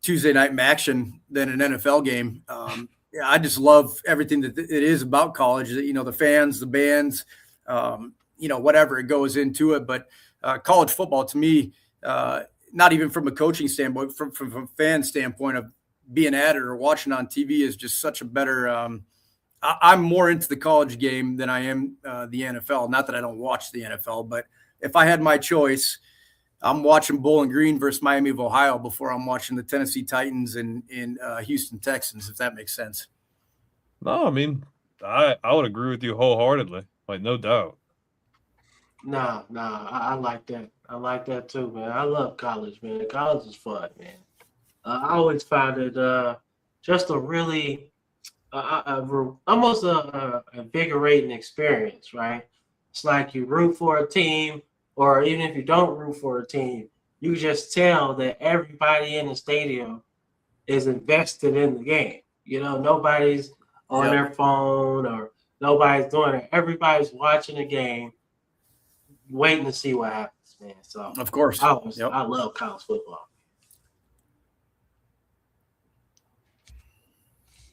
Tuesday night action than an NFL game. I just love everything that it is about college. The fans, the bands, whatever it goes into it. But college football, to me, not even from a coaching standpoint, from a fan standpoint of being at it or watching on TV is just such a better I'm more into the college game than I am the NFL. Not that I don't watch the NFL, but if I had my choice, I'm watching Bowling Green versus Miami of Ohio before I'm watching the Tennessee Titans and Houston Texans, if that makes sense. No, I mean, I would agree with you wholeheartedly. Like, no doubt. No, I like that. I like that too, man. I love college, man. College is fun, man. I always find it just a really almost a invigorating experience, right? It's like you root for a team, or even if you don't root for a team, you just tell that everybody in the stadium is invested in the game. Nobody's on their phone, or Nobody's doing it. Everybody's watching the game, waiting to see what happens, man. So Of course. I Yep. love college football.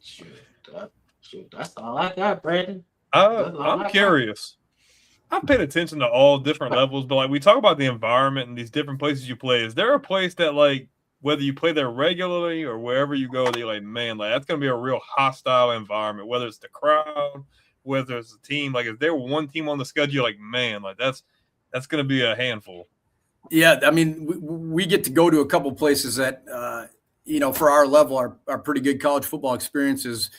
Shoot, that's all I got, Brandon. I'm curious. I've paid attention to all different levels, but like we talk about the environment and these different places you play. Is there a place that like whether you play there regularly or wherever you go, they're like, man, like that's gonna be a real hostile environment, whether it's the crowd, whether it's the team. Like, is there one team on the schedule like, man, like that's gonna be a handful? Yeah, I mean, we get to go to a couple places that for our level are pretty good college football experiences.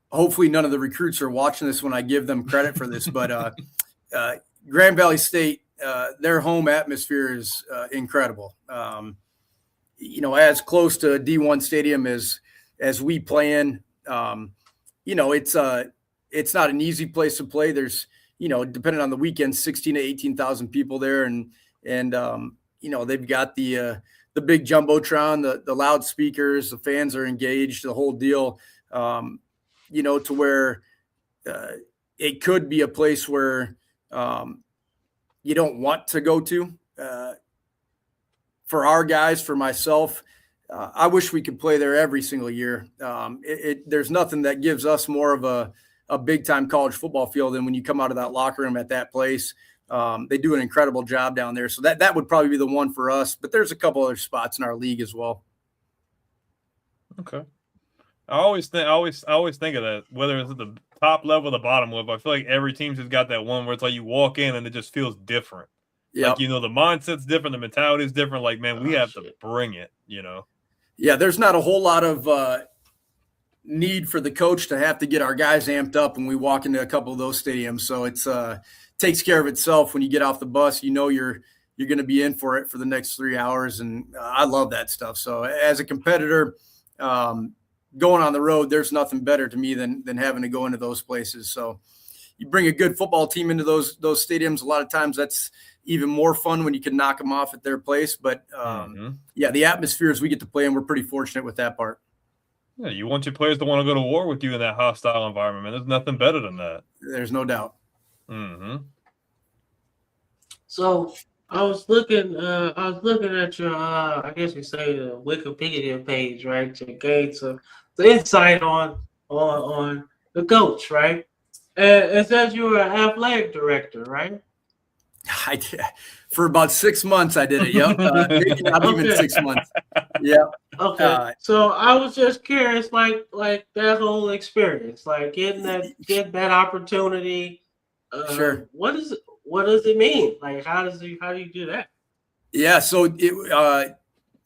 Hopefully none of the recruits are watching this when I give them credit for this, but Grand Valley State, their home atmosphere is incredible. As close to a D1 stadium as we play in, it's not an easy place to play. There's, depending on the weekend, 16 to 18,000 people there. And they've got the big Jumbotron, the loudspeakers, the fans are engaged, the whole deal. To where it could be a place where you don't want to go to. For our guys, for myself, I wish we could play there every single year. There's nothing that gives us more of a big-time college football field than when you come out of that locker room at that place. They do an incredible job down there. So that would probably be the one for us. But there's a couple other spots in our league as well. Okay. I always think of that, whether it's at the top level or the bottom level. I feel like every team's just got that one where it's like you walk in and it just feels different. Yeah. Like, the mindset's different, the mentality is different. Like, man, we have to bring it, Yeah, there's not a whole lot of need for the coach to have to get our guys amped up when we walk into a couple of those stadiums. So it's takes care of itself when you get off the bus. You're going to be in for it for the next 3 hours, and I love that stuff. So as a competitor, going on the road, there's nothing better to me than having to go into those places. So you bring a good football team into those stadiums. A lot of times that's even more fun when you can knock them off at their place. But the atmospheres we get to play in, we're pretty fortunate with that part. Yeah, you want your players to want to go to war with you in that hostile environment, man. There's nothing better than that. There's no doubt. Mm-hmm. So I was looking at your, I guess you say the Wikipedia page, right, to gain some insight on the coach, right? And it says you were an athletic director, right? I did. For about 6 months, I did it. Yep, maybe not even 6 months. Yeah. Okay. So I was just curious, like that whole experience, like getting that opportunity. Sure. What does it mean? Like, how do you do that? Yeah. So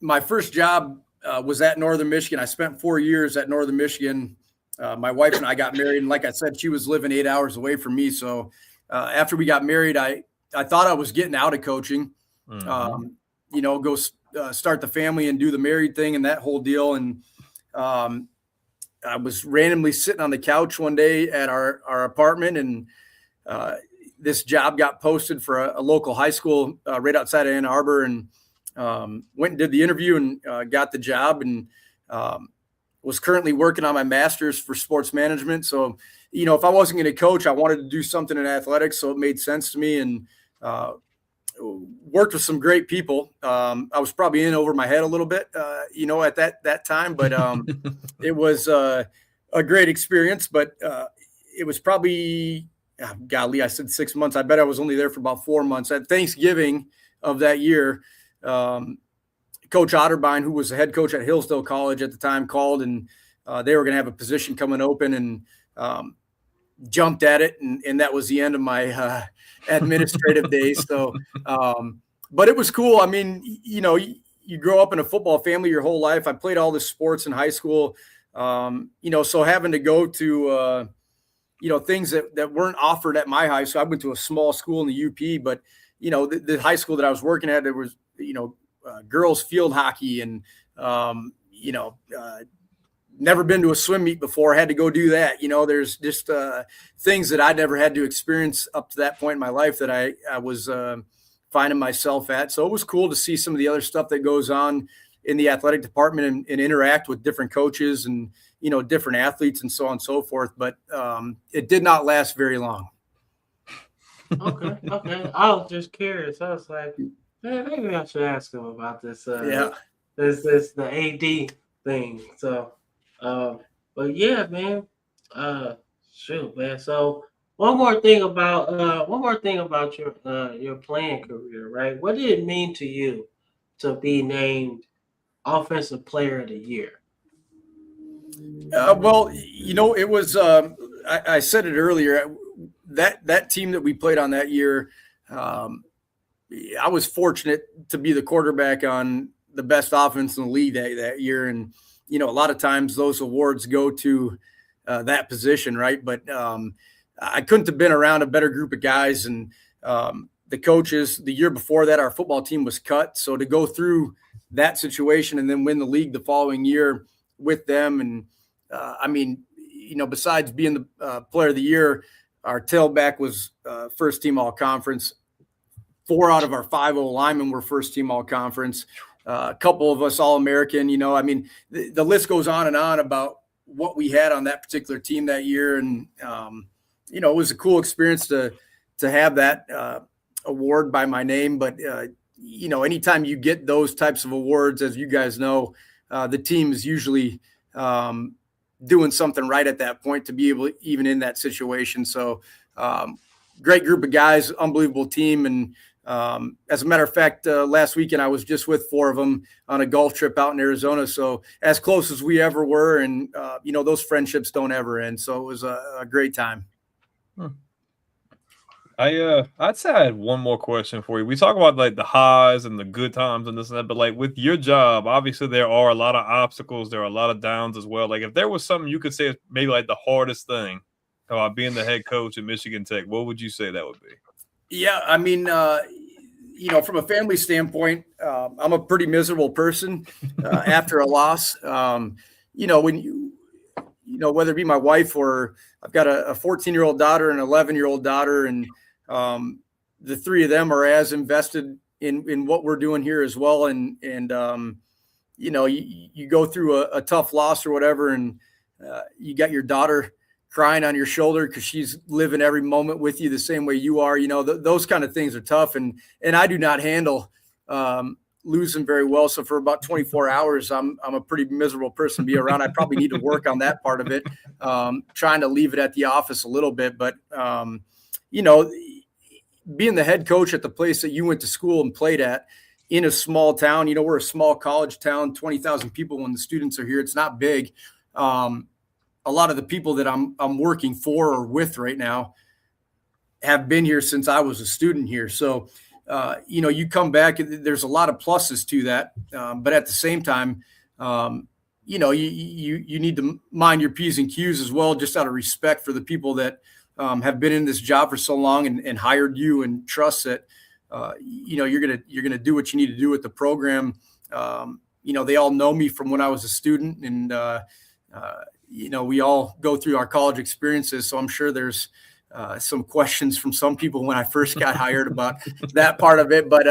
my first job was at Northern Michigan. I spent 4 years at Northern Michigan. My wife and I got married, and like I said, she was living 8 hours away from me. So after we got married, I thought I was getting out of coaching, go start the family and do the married thing and that whole deal. And I was randomly sitting on the couch one day at our apartment, and this job got posted for a local high school right outside of Ann Arbor, and went and did the interview and got the job, and was currently working on my master's for sports management. So, if I wasn't going to coach, I wanted to do something in athletics. So it made sense to me, and worked with some great people. I was probably in over my head a little bit, at that time, but it was a great experience. But it was probably, I said 6 months. I bet I was only there for about 4 months. At Thanksgiving of that year, Coach Otterbein, who was the head coach at Hillsdale College at the time, called, and they were going to have a position coming open, and jumped at it. And that was the end of my administrative days. So, but it was cool. I mean, you grow up in a football family your whole life. I played all the sports in high school, so having to go to, things that weren't offered at my high school. I went to a small school in the UP, but, the high school that I was working at, there was, girls field hockey, and, never been to a swim meet before. Had to go do that. There's just things that I never had to experience up to that point in my life that I was finding myself at. So it was cool to see some of the other stuff that goes on in the athletic department, and interact with different coaches and different athletes and so on and so forth. But it did not last very long. Okay. I was just curious. I was like, man, maybe I should ask him about this. This the AD thing. So, but yeah, man. Shoot, man. So one more thing about your playing career, right? What did it mean to you to be named Offensive Player of the Year? Well, it was. I said it earlier. That team that we played on that year, I was fortunate to be the quarterback on the best offense in the league that year, and a lot of times those awards go to that position, right? But I couldn't have been around a better group of guys, and the coaches. The year before that, our football team was cut, so to go through that situation and then win the league the following year with them, and besides being the player of the year, our tailback was first team all conference. 4 out of our 5 linemen were first team all conference. A couple of us all American. The list goes on and on about what we had on that particular team that year, and it was a cool experience to have that award by my name. But anytime you get those types of awards, as you guys know, the team is usually doing something right at that point to be able to, even in that situation. So great group of guys, unbelievable team. And as a matter of fact, last weekend I was just with 4 of them on a golf trip out in Arizona. So as close as we ever were. And, those friendships don't ever end. So it was a great time. I'd say I had one more question for you. We talk about like the highs and the good times and this and that, but like with your job, obviously there are a lot of obstacles, there are a lot of downs as well. Like if there was something you could say is maybe like the hardest thing about being the head coach at Michigan Tech, what would you say that would be? Yeah, from a family standpoint, I'm a pretty miserable person after a loss. Whether it be my wife or I've got a 14-year-old daughter and an 11-year-old daughter, and the 3 of them are as invested in what we're doing here as well. And you go through a tough loss or whatever, and you got your daughter crying on your shoulder because she's living every moment with you the same way you are. Those kind of things are tough. And I do not handle losing very well. So for about 24 hours, I'm a pretty miserable person to be around. I probably need to work on that part of it, trying to leave it at the office a little bit. But, being the head coach at the place that you went to school and played at in a small town, we're a small college town, 20,000 people when the students are here. It's not big. A lot of the people that I'm working for or with right now have been here since I was a student here. So, you come back, there's a lot of pluses to that. But at the same time, you need to mind your P's and Q's as well, just out of respect for the people that have been in this job for so long and hired you and trust that, you're going to do what you need to do with the program. They all know me from when I was a student, and, we all go through our college experiences. So I'm sure there's some questions from some people when I first got hired about that part of it. But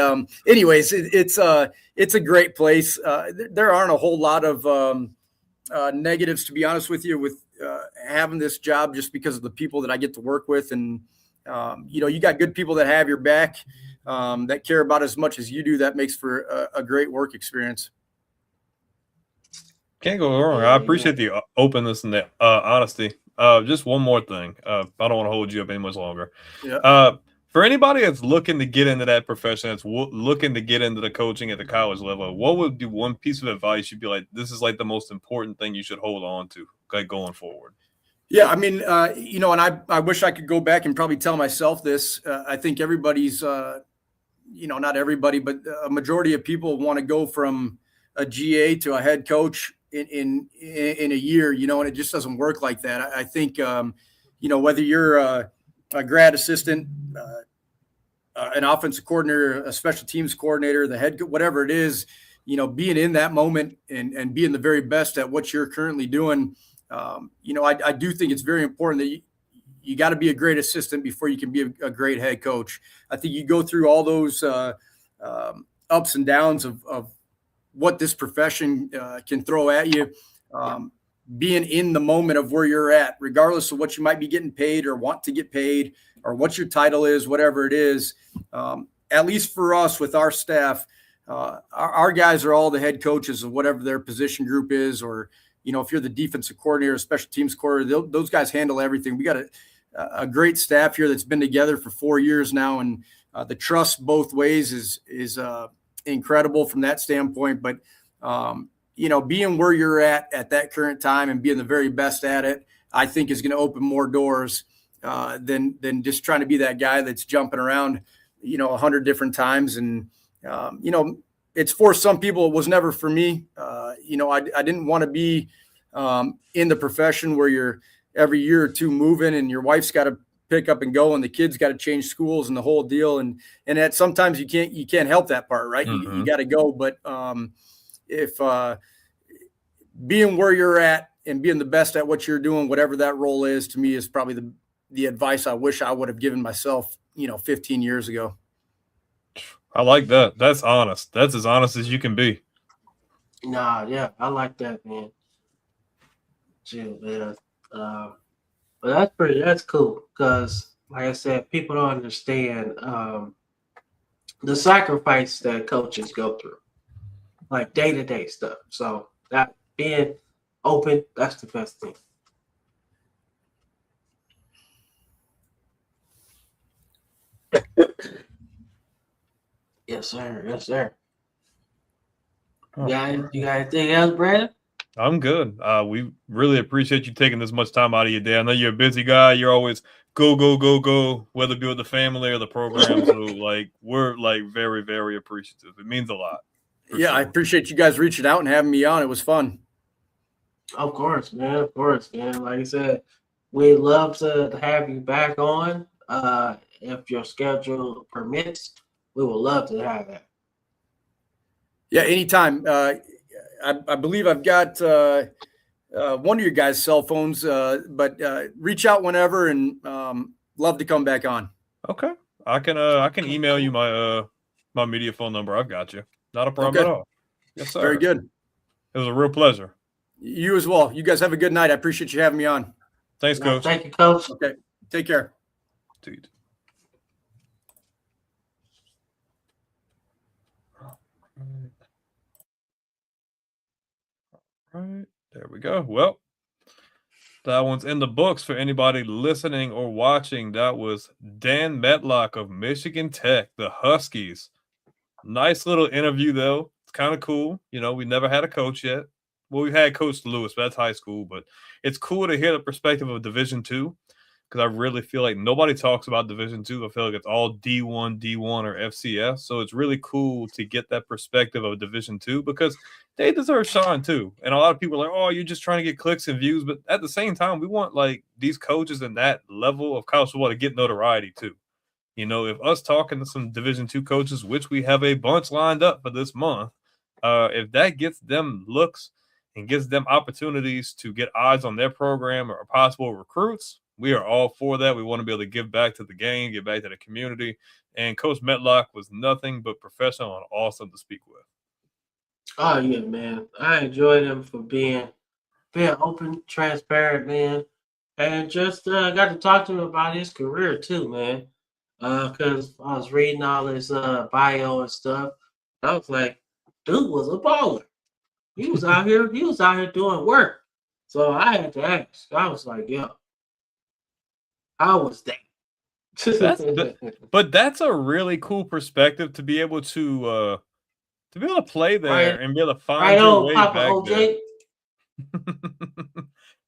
anyways, it's a great place. There aren't a whole lot of negatives, to be honest with you, with having this job, just because of the people that I get to work with. And, you got good people that have your back, that care about as much as you do. That makes for a great work experience. Can't go wrong. I appreciate the openness and the honesty. Just one more thing. I don't want to hold you up any much longer. Yeah. For anybody that's looking to get into that profession, that's looking to get into the coaching at the college level, what would be one piece of advice you'd be like, this is like the most important thing you should hold on to, like going forward? Yeah, and I wish I could go back and probably tell myself this. I think everybody's, not everybody, but a majority of people want to go from a GA to a head coach in a year, and it just doesn't work like that. I think, whether you're a grad assistant, an offensive coordinator, a special teams coordinator, the head, whatever it is, being in that moment and being the very best at what you're currently doing. I do think it's very important that you got to be a great assistant before you can be a great head coach. I think you go through all those ups and downs of what this profession can throw at you. being in the moment of where you're at, regardless of what you might be getting paid or want to get paid or what your title is, whatever it is. At least for us with our staff, our guys are all the head coaches of whatever their position group is, or, if you're the defensive coordinator, special teams coordinator, those guys handle everything. We got a great staff here that's been together for 4 years now. And the trust both ways is incredible from that standpoint. But, being where you're at that current time and being the very best at it, I think is going to open more doors than just trying to be that guy that's jumping around, 100 different times. And, it's for some people. It was never for me. I didn't want to be in the profession where you're every year or two moving and your wife's got to pick up and go and the kids got to change schools and the whole deal. And that sometimes you can't help that part, right? Mm-hmm. You got to go. But if being where you're at and being the best at what you're doing, whatever that role is, to me is probably the advice I wish I would have given myself, 15 years ago. I like that. That's honest. That's as honest as you can be. Nah, yeah, I like that, man. Chill, man. But that's cool because, like I said, people don't understand the sacrifice that coaches go through, like day-to-day stuff. So that being open, that's the best thing. Yes, sir. Yes, sir. Oh. You got anything else, Brandon? I'm good. We really appreciate you taking this much time out of your day. I know you're a busy guy. You're always go, whether it be with the family or the program. So, we're very, very appreciative. It means a lot. Yeah, sure. I appreciate you guys reaching out and having me on. It was fun. Of course, man. Of course, man. Like I said, we'd love to have you back on. If your schedule permits, we would love to have that. Yeah, anytime. I believe I've got one of your guys' cell phones, but reach out whenever, and love to come back on. Okay, I can email you my my media phone number. I've got you. Not a problem at all. Yes, sir. Very good. It was a real pleasure. You as well. You guys have a good night. I appreciate you having me on. Thanks, Coach. Thank you, Coach. Okay, take care. Dude. Right, there we go. Well, that one's in the books for anybody listening or watching. That was Dan Mettlach of Michigan Tech, the Huskies. Nice little interview, though. It's kind of cool. We never had a coach yet. Well, we've had Coach Lewis, but that's high school. But it's cool to hear the perspective of Division II, because I really feel like nobody talks about Division II. I feel like it's all D1, or FCS. So it's really cool to get that perspective of Division II, because they deserve shine too. And a lot of people are like, oh, you're just trying to get clicks and views. But at the same time, we want these coaches in that level of college football to get notoriety too. If us talking to some Division II coaches, which we have a bunch lined up for this month, if that gets them looks and gives them opportunities to get eyes on their program or possible recruits, we are all for that. We want to be able to give back to the game, give back to the community. And Coach Mettlach was nothing but professional and awesome to speak with. Oh, yeah, man. I enjoyed him for being open, transparent, man. And just got to talk to him about his career, too, man. Because I was reading all his bio and stuff. I was like, dude was a baller. He was out here doing work. So I had to ask. I was like, yo, how was that? But that's a really cool perspective to be able to play there and be able to find your way Papa back OJ. there.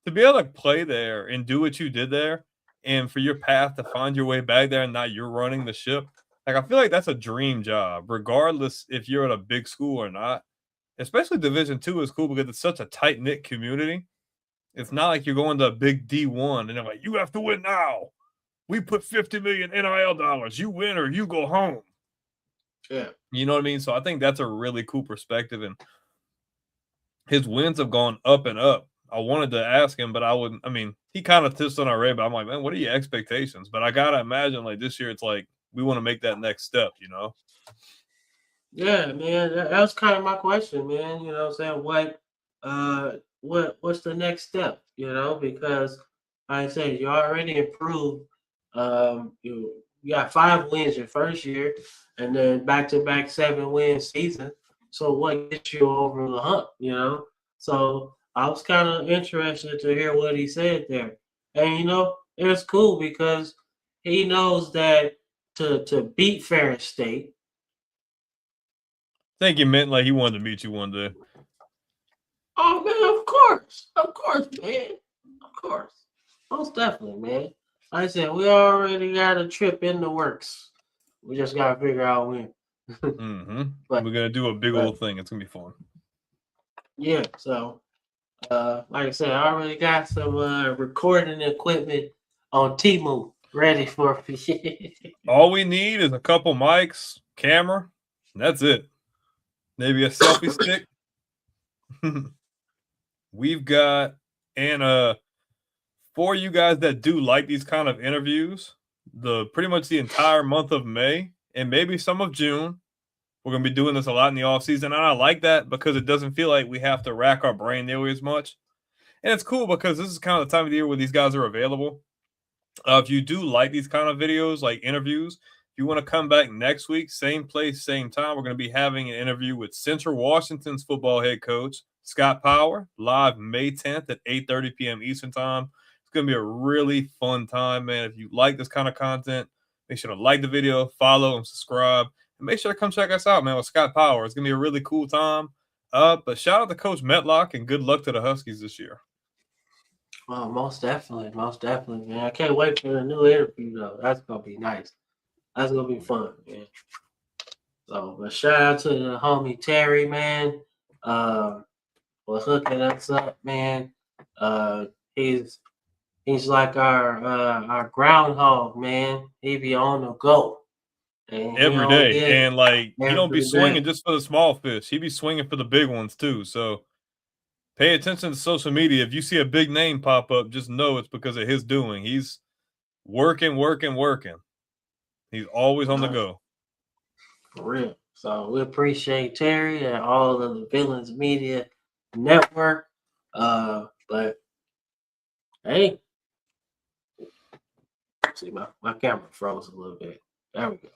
To be able to play there and do what you did there, and for your path to find your way back there and not you're running the ship. I feel like that's a dream job, regardless if you're at a big school or not. Especially Division II is cool because it's such a tight-knit community. It's not like you're going to a big D1 and they're like, you have to win now. We put $50 million NIL dollars. You win or you go home. Yeah. You know what I mean? So I think that's a really cool perspective. And his wins have gone up and up. I wanted to ask him, but he kind of touched on our radar. I'm like, man, what are your expectations? But I got to imagine this year, it's like, we want to make that next step, Yeah, man. That was kind of my question, man. You know what I'm saying? what's the next step, because like I said, you already improved. You got 5 wins your first year, and then back-to-back 7-win season. So what gets you over the hump? So I was kind of interested to hear what he said there, and it's cool because he knows that to beat Ferris State. I think he meant like he wanted to meet you one day. Oh man, of course, man, of course, most definitely, man. Like I said, we already got a trip in the works. We just gotta figure out when. Mm-hmm. But We're gonna do a big but old thing. It's gonna be fun. yeah, so like I said, I already got some recording equipment on Temu ready for All we need is a couple mics, camera, and that's it. Maybe a selfie stick. We've got, and for you guys that do like these kind of interviews, pretty much the entire month of May and maybe some of June, we're gonna be doing this a lot in the off season, and I like that because it doesn't feel like we have to rack our brain nearly as much. And it's cool because this is kind of the time of the year where these guys are available. If you do like these kind of videos, like interviews, if you want to come back next week, same place, same time, we're going to be having an interview with Central Washington's football head coach, Scott Power, live May 10th at 8:30 p.m. Eastern time. It's going to be a really fun time, man. If you like this kind of content, make sure to like the video, follow, and subscribe. And make sure to come check us out, man, with Scott Power. It's going to be a really cool time. But shout out to Coach Mettlach and good luck to the Huskies this year. Well, most definitely, man. I can't wait for the new interview though. That's gonna be nice. That's gonna be fun, man. So, but shout out to the homie Terry, man, for hooking us up, man. Uh, he's like our groundhog, man. He be on the go, and he Every don't day. get And like he don't be every swinging day. just for the small fish. He be swinging for the big ones too. So pay attention to social media. If you see a big name pop up, just know it's because of his doing. He's working. He's always on the go. For real. So we appreciate Terry and all of the Villains Media Network. But hey, see my camera froze a little bit. There we go.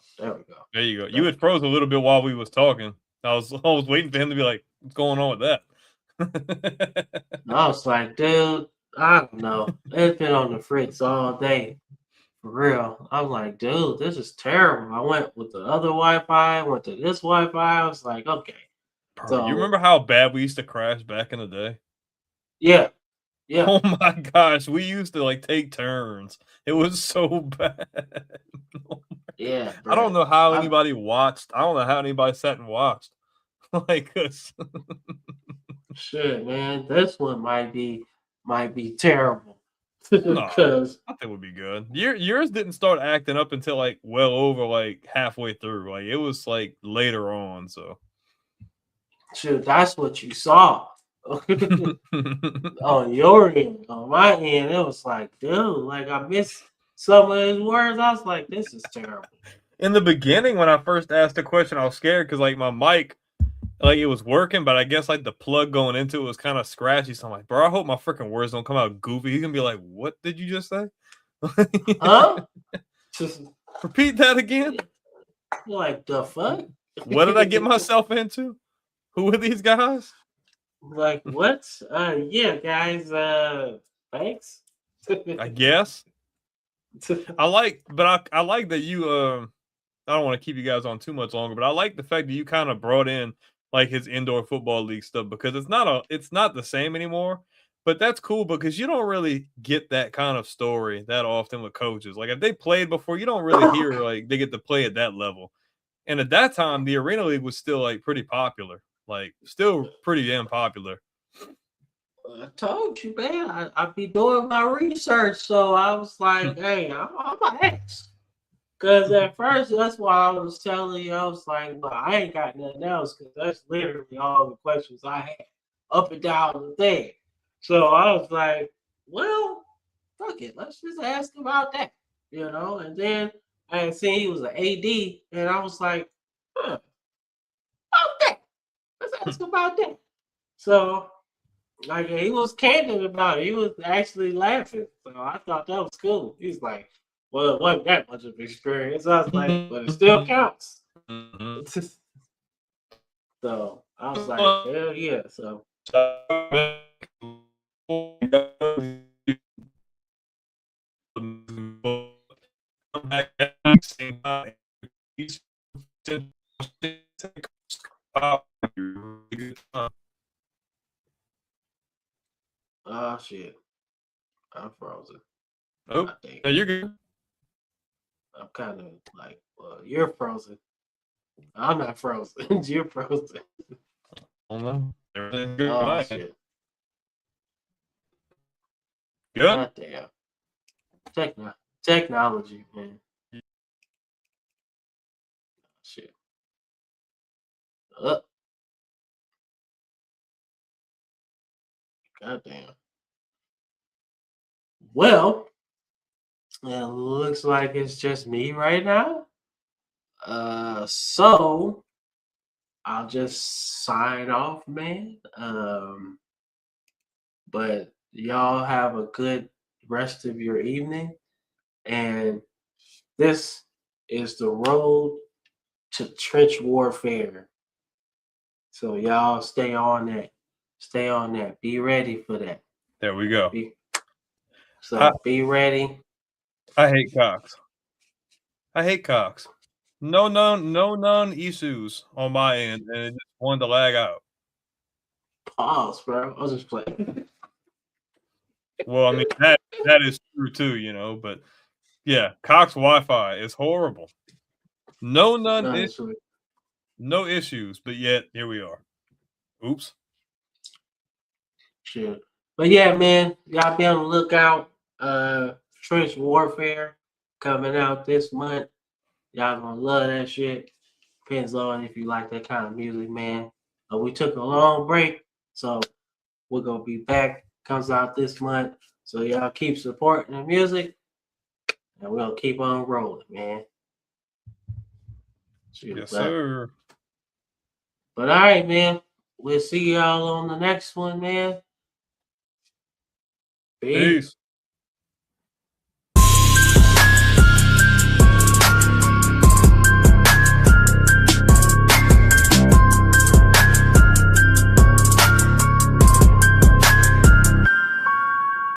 There you go. You had froze a little bit while we was talking. I was waiting for him to be like, what's going on with that? I was like, dude, I don't know. It's been on the fritz all day. For real. I'm like, dude, this is terrible. I went with the other Wi-Fi, went to this Wi-Fi. I was like, okay. Bro, you remember how bad we used to crash back in the day? Yeah. Oh my gosh, we used to like take turns. It was so bad. Yeah. I don't know how anybody watched. I don't know how anybody sat and watched. Like this. Shit, man. This one might be terrible. No, Because I think it would be good. Yours didn't start acting up until like well over like halfway through. Like it was like later on. So shoot, that's what you saw. On your end. On my end, it was like, dude, like I missed some of his words. I was like, this is terrible. in the beginning, when I first asked the question, I was scared because like my mic, like it was working, but I guess like the plug going into it was kind of scratchy. So I'm like, bro, I hope my freaking words don't come out goofy. He's gonna be like, what did you just say? Huh? Repeat that again. Like the fuck? What did I get myself into? Who are these guys? Like what? Yeah, guys. Thanks. I guess. I like that you I don't want to keep you guys on too much longer, but I like the fact that you kind of brought in like his indoor football league stuff because it's not the same anymore. But that's cool because you don't really get that kind of story that often with coaches. Like if they played before, you don't really hear like they get to play at that level. And at that time, the Arena League was still like pretty popular, like still pretty damn popular. I told you, man. I be doing my research, so I was like, hey, I'm gonna ask. Because at first, that's why I was telling you, I was like, well, I ain't got nothing else because that's literally all the questions I had up and down the thing. So I was like, well, fuck it. Let's just ask about that, And then I had seen he was an AD, and I was like, okay, let's ask about that. So Like he was candid about it. He was actually laughing. So I thought that was cool. He's like, well, it wasn't that much of experience. I was like, but it still counts. So I was like, hell yeah. So oh shit. I'm frozen. Oh, I think. yeah, you're good. I'm kind of like, well, you're frozen. I'm not frozen. You're frozen. Oh no, everything's good. Oh Fine. shit. Good. God damn. Technology, man. Shit. God damn. Well, it looks like it's just me right now. So I'll just sign off, man. But y'all have a good rest of your evening. And this is the road to trench warfare. So y'all stay on that. Stay on that. Be ready for that. There we go. Be ready. I hate Cox. I hate Cox. No none issues on my end, and it just wanted to lag out. Pause, bro. I was just playing. Well, I mean that is true too, you know. But yeah, Cox Wi-Fi is horrible. Honestly. No issues, but yet here we are. Oops. Shit. But yeah, man, y'all be on the lookout. Trench Warfare coming out this month. Y'all gonna love that shit. Depends on if you like that kind of music, man. We took a long break, so we're gonna be back. Comes out this month. So y'all keep supporting the music, and we'll keep on rolling, man. Shoot, Yes, sir. But all right, man. We'll see y'all on the next one, man. Peace. Peace.